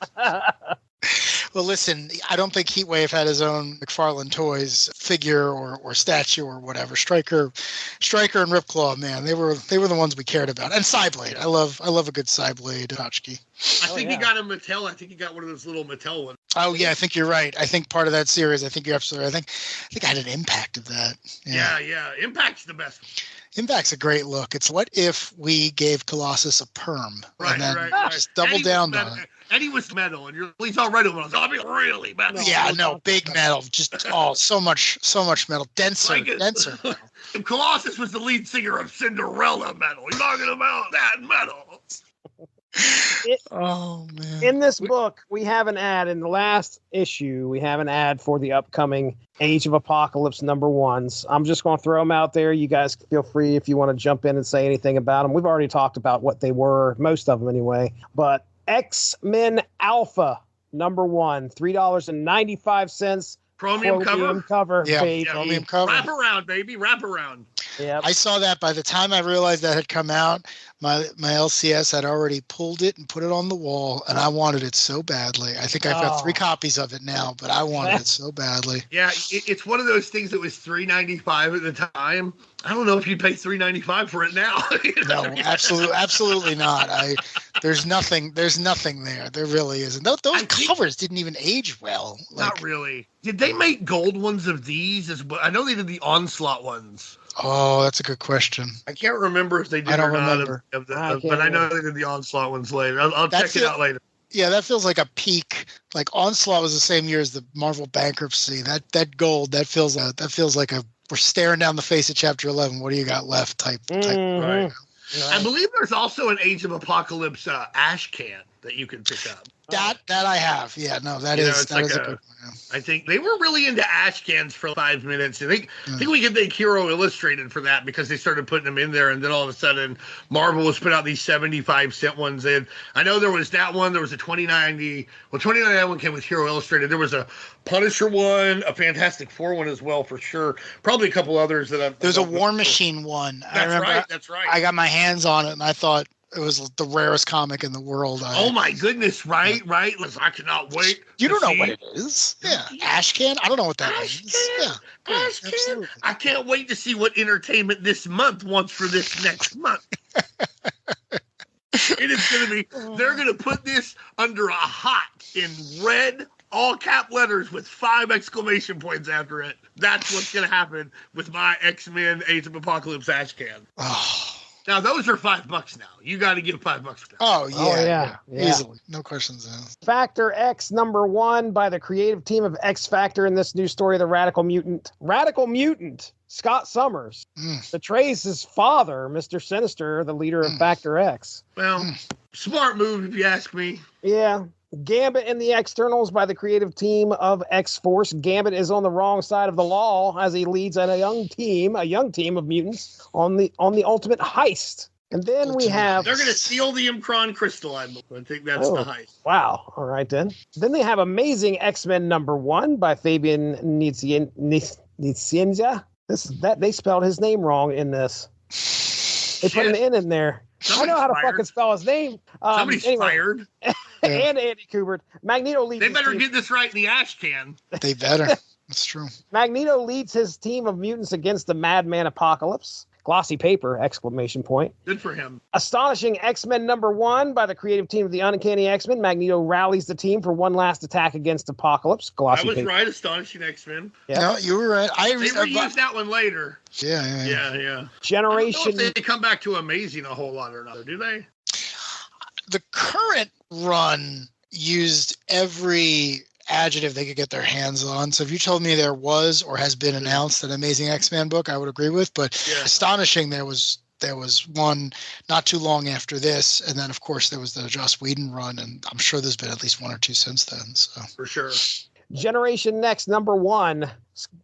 Well, listen, I don't think Heatwave had his own McFarlane Toys figure or statue or whatever. Stryker and Ripclaw, man, they were the ones we cared about. And Cyblade, I love a good Cyblade tchotchke. I think he got a Mattel. I think he got one of those little Mattel ones. Oh yeah, I think you're right. I think part of that series. I think you're absolutely right. I think I had an Impact of that. Yeah. Impact's the best. Impact's a great look. It's what if we gave Colossus a perm and then just double down on it. Eddie was metal, and he's all right with I mean, really metal. Big metal. Just so much metal. Denser. If Colossus was the lead singer of Cinderella metal, you're talking about that metal. Oh man! In this book, we have an ad. In the last issue, we have an ad for the upcoming Age of Apocalypse #1s. I'm just going to throw them out there. You guys feel free if you want to jump in and say anything about them. We've already talked about what they were, most of them anyway. But X-Men Alpha #1, $3.95. Chromium cover. Yeah, chromium cover. Wrap around, baby. Wrap around. Yeah. I saw that. By the time I realized that had come out, my LCS had already pulled it and put it on the wall, and I wanted it so badly. I think I've got 3 copies of it now, but I wanted it so badly. Yeah, it's one of those things that was $3.95 at the time. I don't know if you'd pay $3.95 for it now. No, absolutely not. There's nothing there. There really isn't. Those covers didn't even age well. Not really. Did they make gold ones of these as well? I know they did the Onslaught ones. Oh, that's a good question. I can't remember if they did or not. But I know they did the Onslaught ones later. I'll check it out later. Yeah, that feels like a peak. Like Onslaught was the same year as the Marvel bankruptcy. That gold, that feels like we're staring down the face of Chapter 11. What do you got left? Type. Right. I believe there's also an Age of Apocalypse ash can that you can pick up. That I have. Yeah, no, that is a good one. Yeah. I think they were really into ash cans for 5 minutes. I think we could thank Hero Illustrated for that because they started putting them in there, and then all of a sudden Marvel was put out these 75-cent ones. And I know there was that one. There was a 2090. Well, 2099 one came with Hero Illustrated. There was a Punisher one, a Fantastic Four one as well for sure. Probably a couple others that There's a War Machine one. That's right. I got my hands on it, and I thought it was the rarest comic in the world. Oh my goodness! Right. Listen, I cannot wait. You don't know what it is? Yeah, Ashcan. I don't know what that is. Yeah, Ashcan. I can't wait to see what entertainment this month wants for this next month. It is going to be. They're going to put this under a hot in red all cap letters with 5 exclamation points after it. That's what's going to happen with my X-Men Age of Apocalypse Ashcan. Oh. Now, those are $5 now. You got to give $5 for that. Oh, yeah. Easily. No questions asked. Factor X #1 by the creative team of X Factor in this new story, The Radical Mutant. Radical Mutant, Scott Summers, betrays his father, Mr. Sinister, the leader of Factor X. Well, smart move if you ask me. Yeah. Gambit in the Externals by the creative team of X-Force. Gambit is on the wrong side of the law as he leads a young team of mutants on the ultimate heist. And then we have... They're going to steal the Imcron crystalline. I think that's the heist. Wow. All right, then. Then they have Amazing X-Men #1 by Fabian Nicieza. They spelled his name wrong in this. They put an N in there. I know how to fucking spell his name. Somebody's fired. And Andy Kubert. Magneto leads. They better get this right in the ash can. They better. That's true. Magneto leads his team of mutants against the Madman Apocalypse. Glossy paper! ! Good for him. Astonishing X-Men #1 by the creative team of the Uncanny X-Men. Magneto rallies the team for one last attack against Apocalypse. Glossy paper. Right. Astonishing X-Men. Yeah. No, you were right. They reused that one later. Yeah. Generation. I don't know if they come back to Amazing a whole lot or not. Do they? The current run used every adjective they could get their hands on. So if you told me there was or has been announced an Amazing X-Men book, I would agree with. But Astonishing, there was one not too long after this, and then of course there was the Joss Whedon run, and I'm sure there's been at least 1 or 2 since then. So for sure. Generation Next #1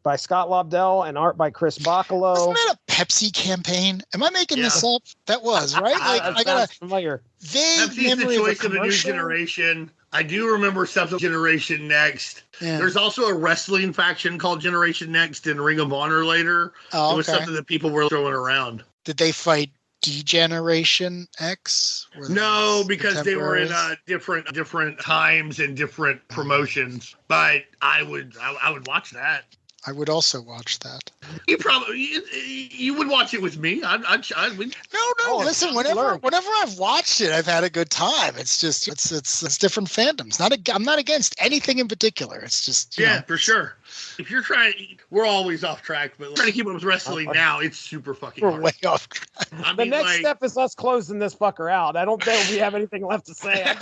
by Scott Lobdell and art by Chris Bacalo. Wasn't that a Pepsi campaign? Am I making this up? That was, right? Like I got a familiar. vague Pepsi's memory the choice of of a new generation. I do remember stuff of Generation Next. Yeah. There's also a wrestling faction called Generation Next in Ring of Honor later. It was something that people were throwing around. Did they fight D-Generation X? No, because they were in different times and different promotions. But I would watch that. I would also watch that. You would watch it with me. No. Listen, whenever I've watched it, I've had a good time. It's just it's different fandoms. I'm not against anything in particular. It's just for sure. If you're trying, we're always off track, but trying to keep up with wrestling now, it's super fucking hard. We're way off track. The next step is us closing this fucker out. I don't think we have anything left to say.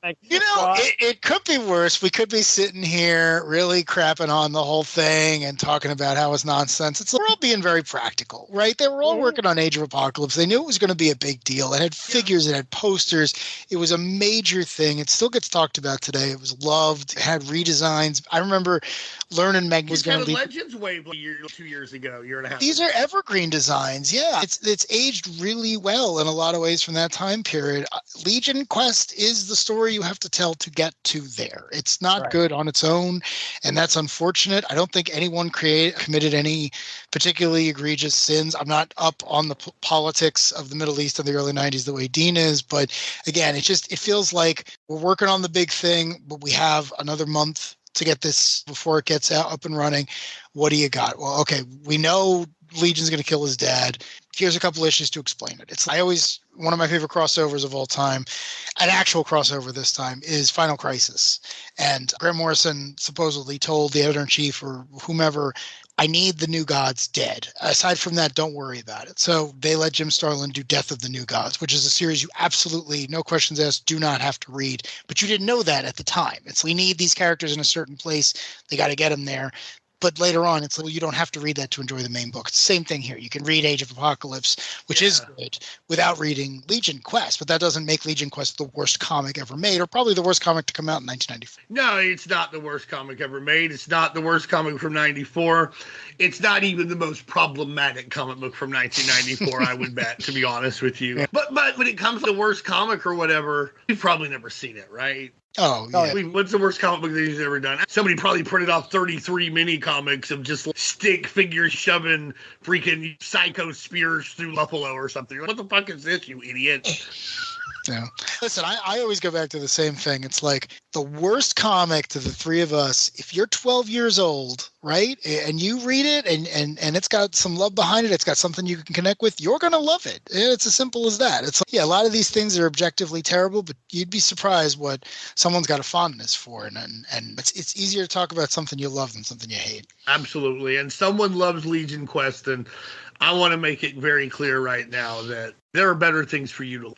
It could be worse. We could be sitting here really crapping on the whole thing and talking about how it's nonsense. We're all being very practical, right? They were all working on Age of Apocalypse. They knew it was going to be a big deal. It had figures, it had posters. It was a major thing. It still gets talked about today. It was loved. It had redesigns. I remember learning Meg was going to be Legends Wave 2 years ago, year and a half. These are evergreen designs. Yeah, it's aged really well in a lot of ways from that time period. Legion Quest is the story you have to tell to get to there. It's not good on its own, and that's unfortunate. I don't think anyone committed any particularly egregious sins. I'm not up on the politics of the Middle East in the early 90s the way Dean is, but again, it feels like we're working on the big thing, but we have another month to get this before it gets up and running. What do you got? Well, okay, we know Legion's going to kill his dad. Here's a couple issues to explain it. One of my favorite crossovers of all time, an actual crossover this time, is Final Crisis. And Grant Morrison supposedly told the editor-in-chief or whomever, I need the New Gods dead. Aside from that, don't worry about it. So they let Jim Starlin do Death of the New Gods, which is a series you absolutely, no questions asked, do not have to read. But you didn't know that at the time. We need these characters in a certain place. They got to get them there. But later on, it's you don't have to read that to enjoy the main book. It's the same thing here. You can read Age of Apocalypse, which is good, without reading Legion Quest. But that doesn't make Legion Quest the worst comic ever made, or probably the worst comic to come out in 1994. No, it's not the worst comic ever made. It's not the worst comic from 94. It's not even the most problematic comic book from 1994, I would bet, to be honest with you. But when it comes to the worst comic or whatever, you've probably never seen it, right? Oh, yeah. What's the worst comic book that he's ever done? Somebody probably printed off 33 mini comics of just stick figures shoving freaking psycho spears through Buffalo or something. What the fuck is this, you idiot? Yeah. Listen, I always go back to the same thing. It's like the worst comic to the three of us, if you're 12 years old, right, and you read it and it's got some love behind it, it's got something you can connect with, you're going to love it. It's as simple as that. It's like, a lot of these things are objectively terrible, but you'd be surprised what someone's got a fondness for. And it's easier to talk about something you love than something you hate. Absolutely. And someone loves Legion Quest, and I want to make it very clear right now that there are better things for you to love.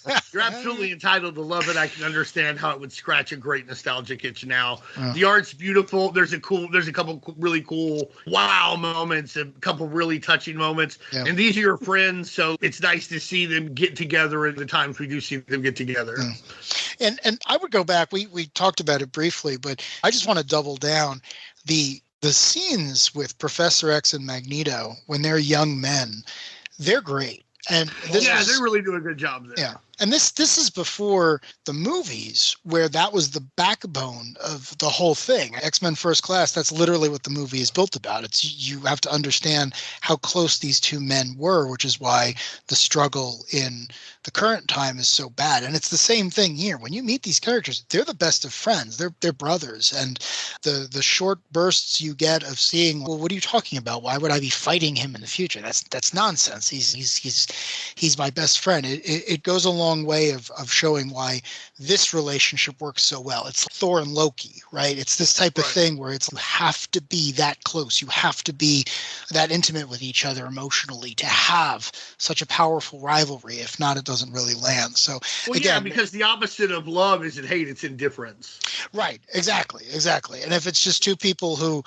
But you're absolutely entitled to love it. I can understand how it would scratch a great nostalgic itch now. The art's beautiful. There's a couple really cool wow moments, a couple really touching moments. Yeah. And these are your friends, so it's nice to see them get together in the times we do see them get together. And I would go back. We talked about it briefly, but I just want to double down. The scenes with Professor X and Magneto when they're young men, they're great. And they really do a good job there. Yeah. And this is before the movies, where that was the backbone of the whole thing. X-Men First Class, that's literally what the movie is built about. It's you have to understand how close these two men were, which is why the struggle in the current time is so bad. And it's the same thing here. When you meet these characters, they're the best of friends. They're brothers. And the short bursts you get of seeing, well, what are you talking about? Why would I be fighting him in the future? That's nonsense. He's my best friend. It goes along way of showing why this relationship works so well. It's Thor and Loki, right? It's this type of thing where you have to be that close. You have to be that intimate with each other emotionally to have such a powerful rivalry. If not, it doesn't really land. So again, because the opposite of love isn't hate, it's indifference. Right. Exactly. And if it's just two people who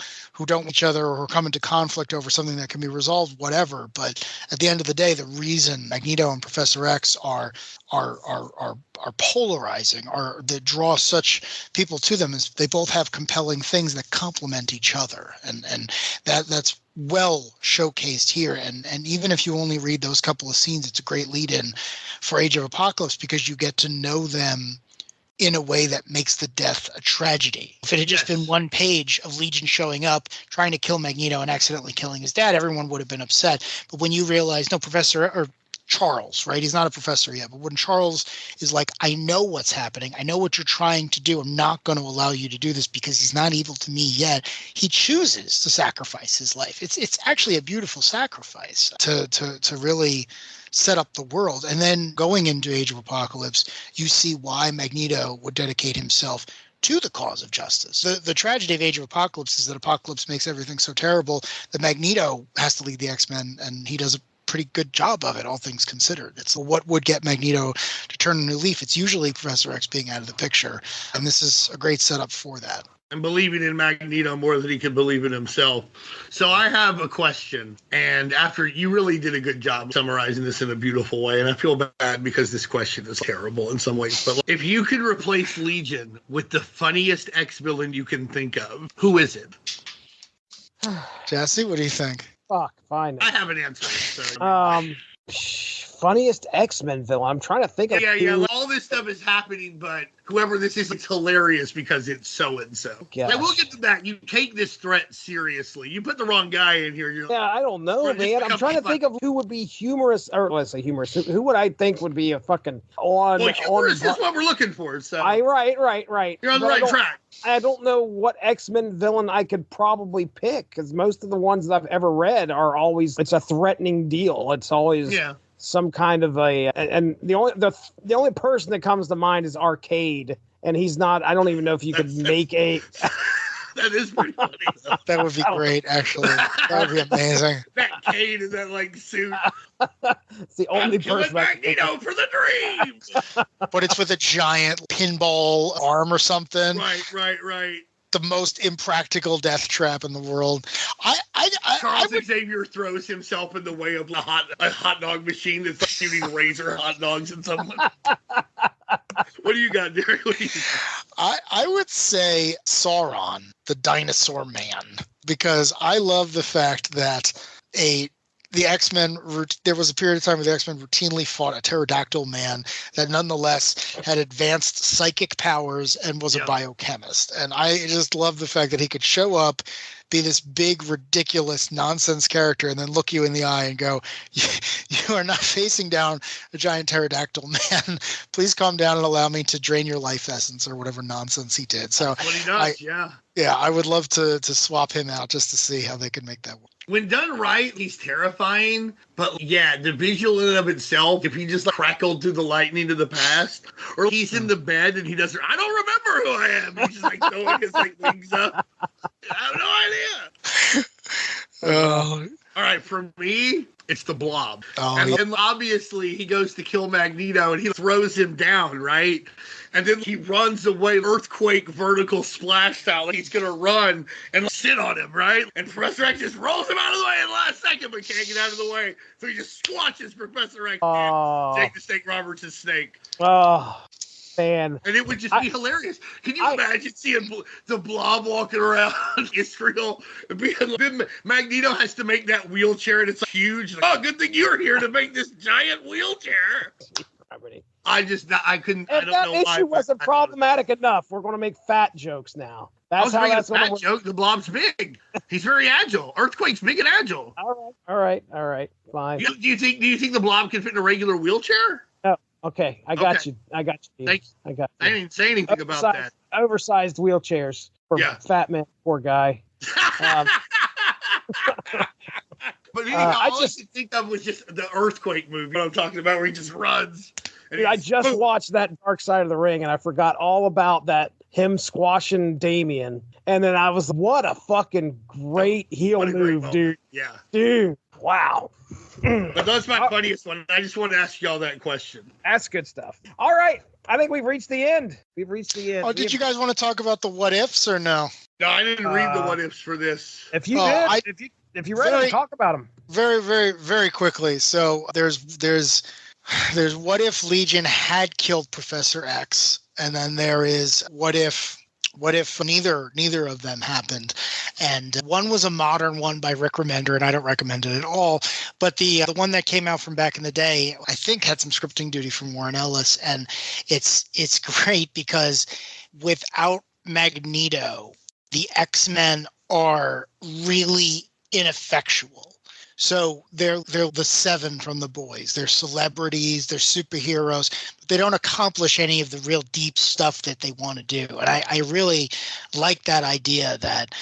don't like each other or who come into conflict over something that can be resolved, whatever. But at the end of the day, the reason Magneto and Professor X are polarizing, that draw such people to them, is they both have compelling things that complement each other, and that's well showcased here. And even if you only read those couple of scenes, it's a great lead-in for Age of Apocalypse, because you get to know them in a way that makes the death a tragedy. If it had just been one page of Legion showing up, trying to kill Magneto and accidentally killing his dad, everyone would have been upset. But when you realize, no, Charles, right? He's not a professor yet, but when Charles is like, I know what's happening. I know what you're trying to do. I'm not going to allow you to do this because he's not evil to me yet. He chooses to sacrifice his life. It's actually a beautiful sacrifice to really set up the world. And then going into Age of Apocalypse, you see why Magneto would dedicate himself to the cause of justice. The tragedy of Age of Apocalypse is that Apocalypse makes everything so terrible that Magneto has to lead the X-Men, and he does a pretty good job of it, all things considered. It's what would get Magneto to turn a new leaf. It's usually Professor X being out of the picture, and this is a great setup for that. And believing in Magneto more than he could believe in himself. So I have a question, and after you really did a good job summarizing this in a beautiful way, and I feel bad because this question is terrible in some ways, but if you could replace Legion with the funniest X-villain you can think of, who is it? Jesse, what do you think? Fuck, fine. I have an answer. So. Funniest X-Men villain. I'm trying to think of. Yeah. All this stuff is happening, but whoever this is, it's hilarious because it's so and so. Gosh. Now we'll get to that. You take this threat seriously. You put the wrong guy in here. Yeah, I don't know, man. I'm trying to think of who would be humorous, or let's say humorous. Who would I think would be a fucking on? Well, humorous is what we're looking for. So right. You're on the right track. I don't know what X-Men villain I could probably pick because most of the ones that I've ever read are always it's a threatening deal. It's always some kind of and the only person that comes to mind is Arcade, and he's not. I don't even know if you could make a. That is pretty funny. That would be great, actually. That would be amazing. That Cade in that suit. It's the only person. Magneto for the dreams. But it's with a giant pinball arm or something. Right. The most impractical death trap in the world. Charles Xavier throws himself in the way of a hot dog machine that's shooting razor hot dogs at someone. What do you got, Darry? I would say Sauron, the dinosaur man, because I love the fact that the X-Men, there was a period of time where the X-Men routinely fought a pterodactyl man that nonetheless had advanced psychic powers and was a biochemist. And I just love the fact that he could show up, be this big, ridiculous nonsense character, and then look you in the eye and go, you are not facing down a giant pterodactyl man. Please calm down and allow me to drain your life essence or whatever nonsense he did. So what he does, Yeah, I would love to swap him out just to see how they could make that work. When done right, he's terrifying. But the visual in and of itself, if he just crackled through the lightning to the past, or he's in the bed and he doesn't, I don't remember who I am. He's just throwing his wings up. I have no idea. All right, for me, it's the Blob. And obviously, he goes to kill Magneto and he throws him down, right? And then he runs away, earthquake, vertical splash style. Like he's going to run and sit on him, right? And Professor X just rolls him out of the way in the last second, but can't get out of the way. So he just swatches Professor X. Jake the Snake Roberts' snake. Oh, man. And it would just be hilarious. Can you imagine seeing the Blob walking around Israel? Then Magneto has to make that wheelchair, and it's huge. Like, oh, good thing you're here to make this giant wheelchair. I couldn't. I don't know why. That issue wasn't problematic enough. We're going to make fat jokes now. That's how that's a fat joke. The Blob's big. He's very agile. Earthquake's big and agile. All right. Fine. Do you think the Blob can fit in a regular wheelchair? Oh, okay. I got you. Thanks. I didn't say anything about that. Oversized wheelchairs for fat man, poor guy. But all I could think of was just the Earthquake movie. What I'm talking about, where he just runs. Dude, I just watched that Dark Side of the Ring, and I forgot all about that. Him squashing Damien, and then I was, what a fucking great heel move, dude. Yeah, dude. Wow. But that's my funniest one. I just wanted to ask y'all that question. That's good stuff. All right. I think we've reached the end. Oh, did you guys want to talk about the what ifs or no? No, I didn't read the what ifs for this. If you did, if you read them, talk about them. Very, very, very quickly. So there's what if Legion had killed Professor X, and then there is what if neither of them happened. And one was a modern one by Rick Remender, and I don't recommend it at all. But the one that came out from back in the day, I think had some scripting duty from Warren Ellis, and it's great because without Magneto, the X-Men are really ineffectual. So they're the seven from The Boys. They're celebrities, they're superheroes, but they don't accomplish any of the real deep stuff that they want to do. And I really like that idea that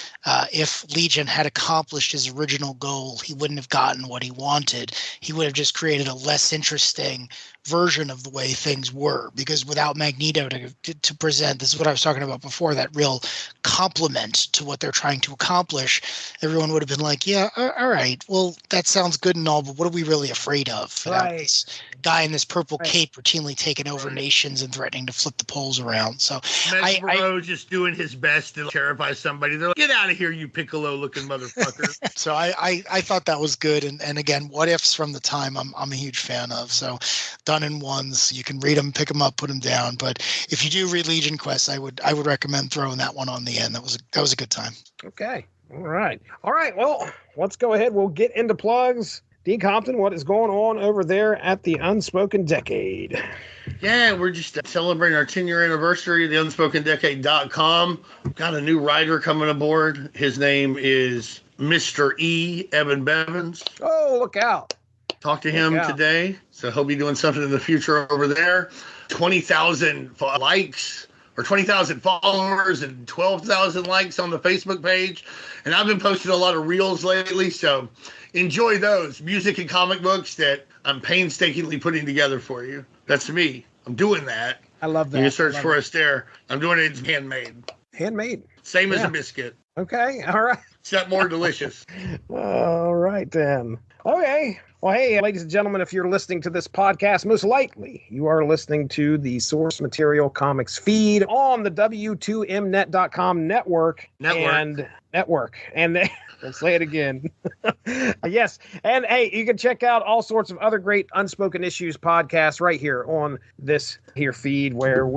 if Legion had accomplished his original goal, he wouldn't have gotten what he wanted. He would have just created a less interesting version of the way things were, because without Magneto to present, this is what I was talking about before, that real complement to what they're trying to accomplish, everyone would have been like, yeah, all right, well, that sounds good and all, but what are we really afraid of? Right. This guy in this purple cape routinely taking over nations and threatening to flip the poles around. So Mesmero just doing his best to terrify somebody. They're like, get out of here, you Piccolo-looking motherfucker. So I thought that was good. And again, what ifs from the time I'm a huge fan of. So done in ones, you can read them, pick them up, put them down. But if you do read Legion Quest, I would recommend throwing that one on the end. That was a good time. Okay. All right. Well, let's go ahead. We'll get into plugs. Dean Compton, what is going on over there at the Unspoken Decade? Yeah, we're just celebrating our 10-year anniversary of the UnspokenDecade.com. Got a new writer coming aboard. His name is Mr. E. Evan Bevins. Oh, look out. Talked to him today, so he'll be doing something in the future over there. 20,000 likes or 20,000 followers and 12,000 likes on the Facebook page. And I've been posting a lot of reels lately, so enjoy those. Music and comic books that I'm painstakingly putting together for you. That's me. I'm doing that. I love that. You can search for us there. I'm doing it. It's handmade. Handmade. Same as a biscuit. Okay. All right. Except more delicious. All right, then. Okay. Well, hey, ladies and gentlemen, if you're listening to this podcast, most likely you are listening to the Source Material Comics feed on the W2Mnet.com network. And let's say it again. Yes. And hey, you can check out all sorts of other great Unspoken Issues podcasts right here on this here feed, where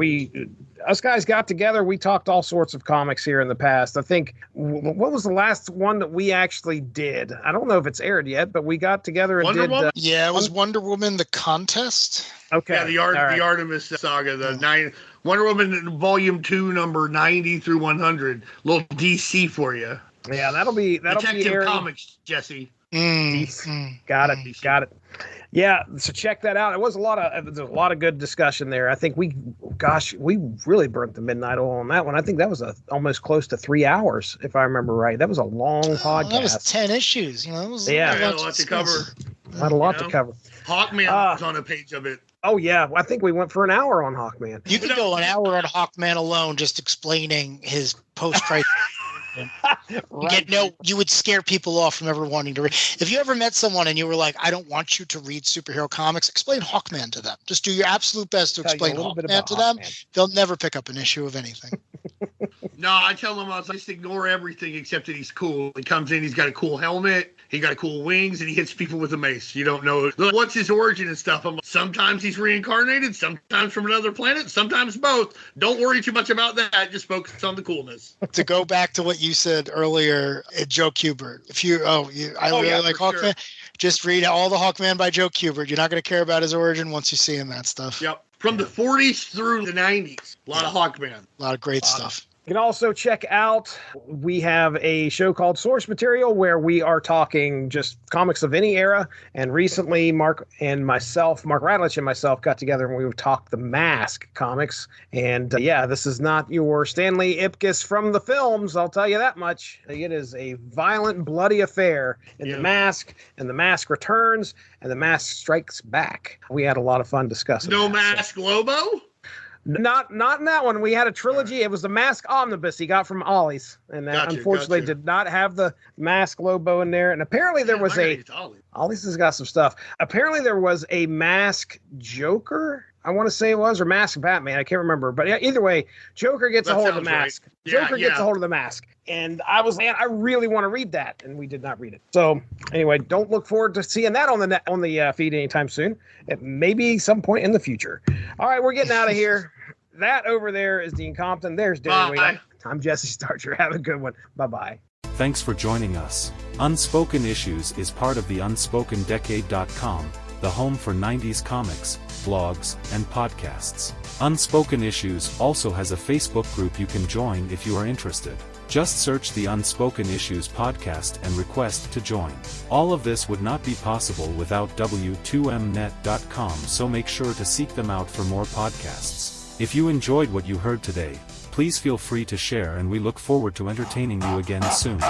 us guys got together. We talked all sorts of comics here in the past. I think, what was the last one that we actually did? I don't know if it's aired yet, but we got together and Wonder did. Woman? Yeah, it was Wonder Woman, the contest. Okay. Yeah, the Artemis saga, Wonder Woman Volume 2, number 90 through 100. Little DC for you. Yeah, that'll be Detective Comics, Jesse. Got it. Yeah, so check that out. It was a lot of good discussion there. I think we really burnt the midnight oil on that one. I think that was almost close to 3 hours, if I remember right. That was a long podcast. That was 10 issues. It was a lot to cover. Had a lot to cover. Hawkman was on a page of it. Oh yeah, I think we went for an hour on Hawkman. You could go an hour on Hawkman alone, just explaining his post-crisis. Right. You would scare people off from ever wanting to read. If you ever met someone and you were like, I don't want you to read superhero comics, explain Hawkman to them. Just do your absolute best to explain Hawkman to them. They'll never pick up an issue of anything. No, I tell them I just ignore everything except that he's cool. He comes in, he's got a cool helmet, he got cool wings, and he hits people with a mace. You don't know what's his origin and stuff. Sometimes he's reincarnated, sometimes from another planet, sometimes both. Don't worry too much about that. Just focus on the coolness. To go back to what you said earlier, Joe Kubert. I really like Hawkman. Sure. Just read all the Hawkman by Joe Kubert. You're not going to care about his origin once you see him that stuff. Yep. From the 40s through the 90s. A lot of Hawkman. A lot of great stuff. You can also check out, we have a show called Source Material where we are talking just comics of any era. And recently, Mark Radlich and myself got together and we talked the Mask comics. And this is not your Stanley Ipkiss from the films, I'll tell you that much. It is a violent, bloody affair in The Mask, and The Mask returns, and The Mask strikes back. We had a lot of fun discussing No Mask Lobo? Not in that one. We had a trilogy. It was the Mask Omnibus he got from Ollie's, and unfortunately did not have the Mask Lobo in there. And apparently there was Ollie's has got some stuff. Apparently there was a Mask Joker, I want to say it was, or Mask Batman. I can't remember. But yeah, either way, Joker gets a hold of the Mask. Right. Joker gets a hold of the Mask. And I was, I really want to read that, and we did not read it. So anyway, don't look forward to seeing that on the feed anytime soon. It may be some point in the future. All right, we're getting out of here. That over there is Dean Compton. There's Darry. I'm Jesse Starcher. Have a good one. Bye-bye. Thanks for joining us. Unspoken Issues is part of the UnspokenDecade.com, the home for 90s comics, blogs, and podcasts. Unspoken Issues also has a Facebook group you can join if you are interested. Just search the Unspoken Issues podcast and request to join. All of this would not be possible without w2mnet.com, so make sure to seek them out for more podcasts. If you enjoyed what you heard today, please feel free to share, and we look forward to entertaining you again soon.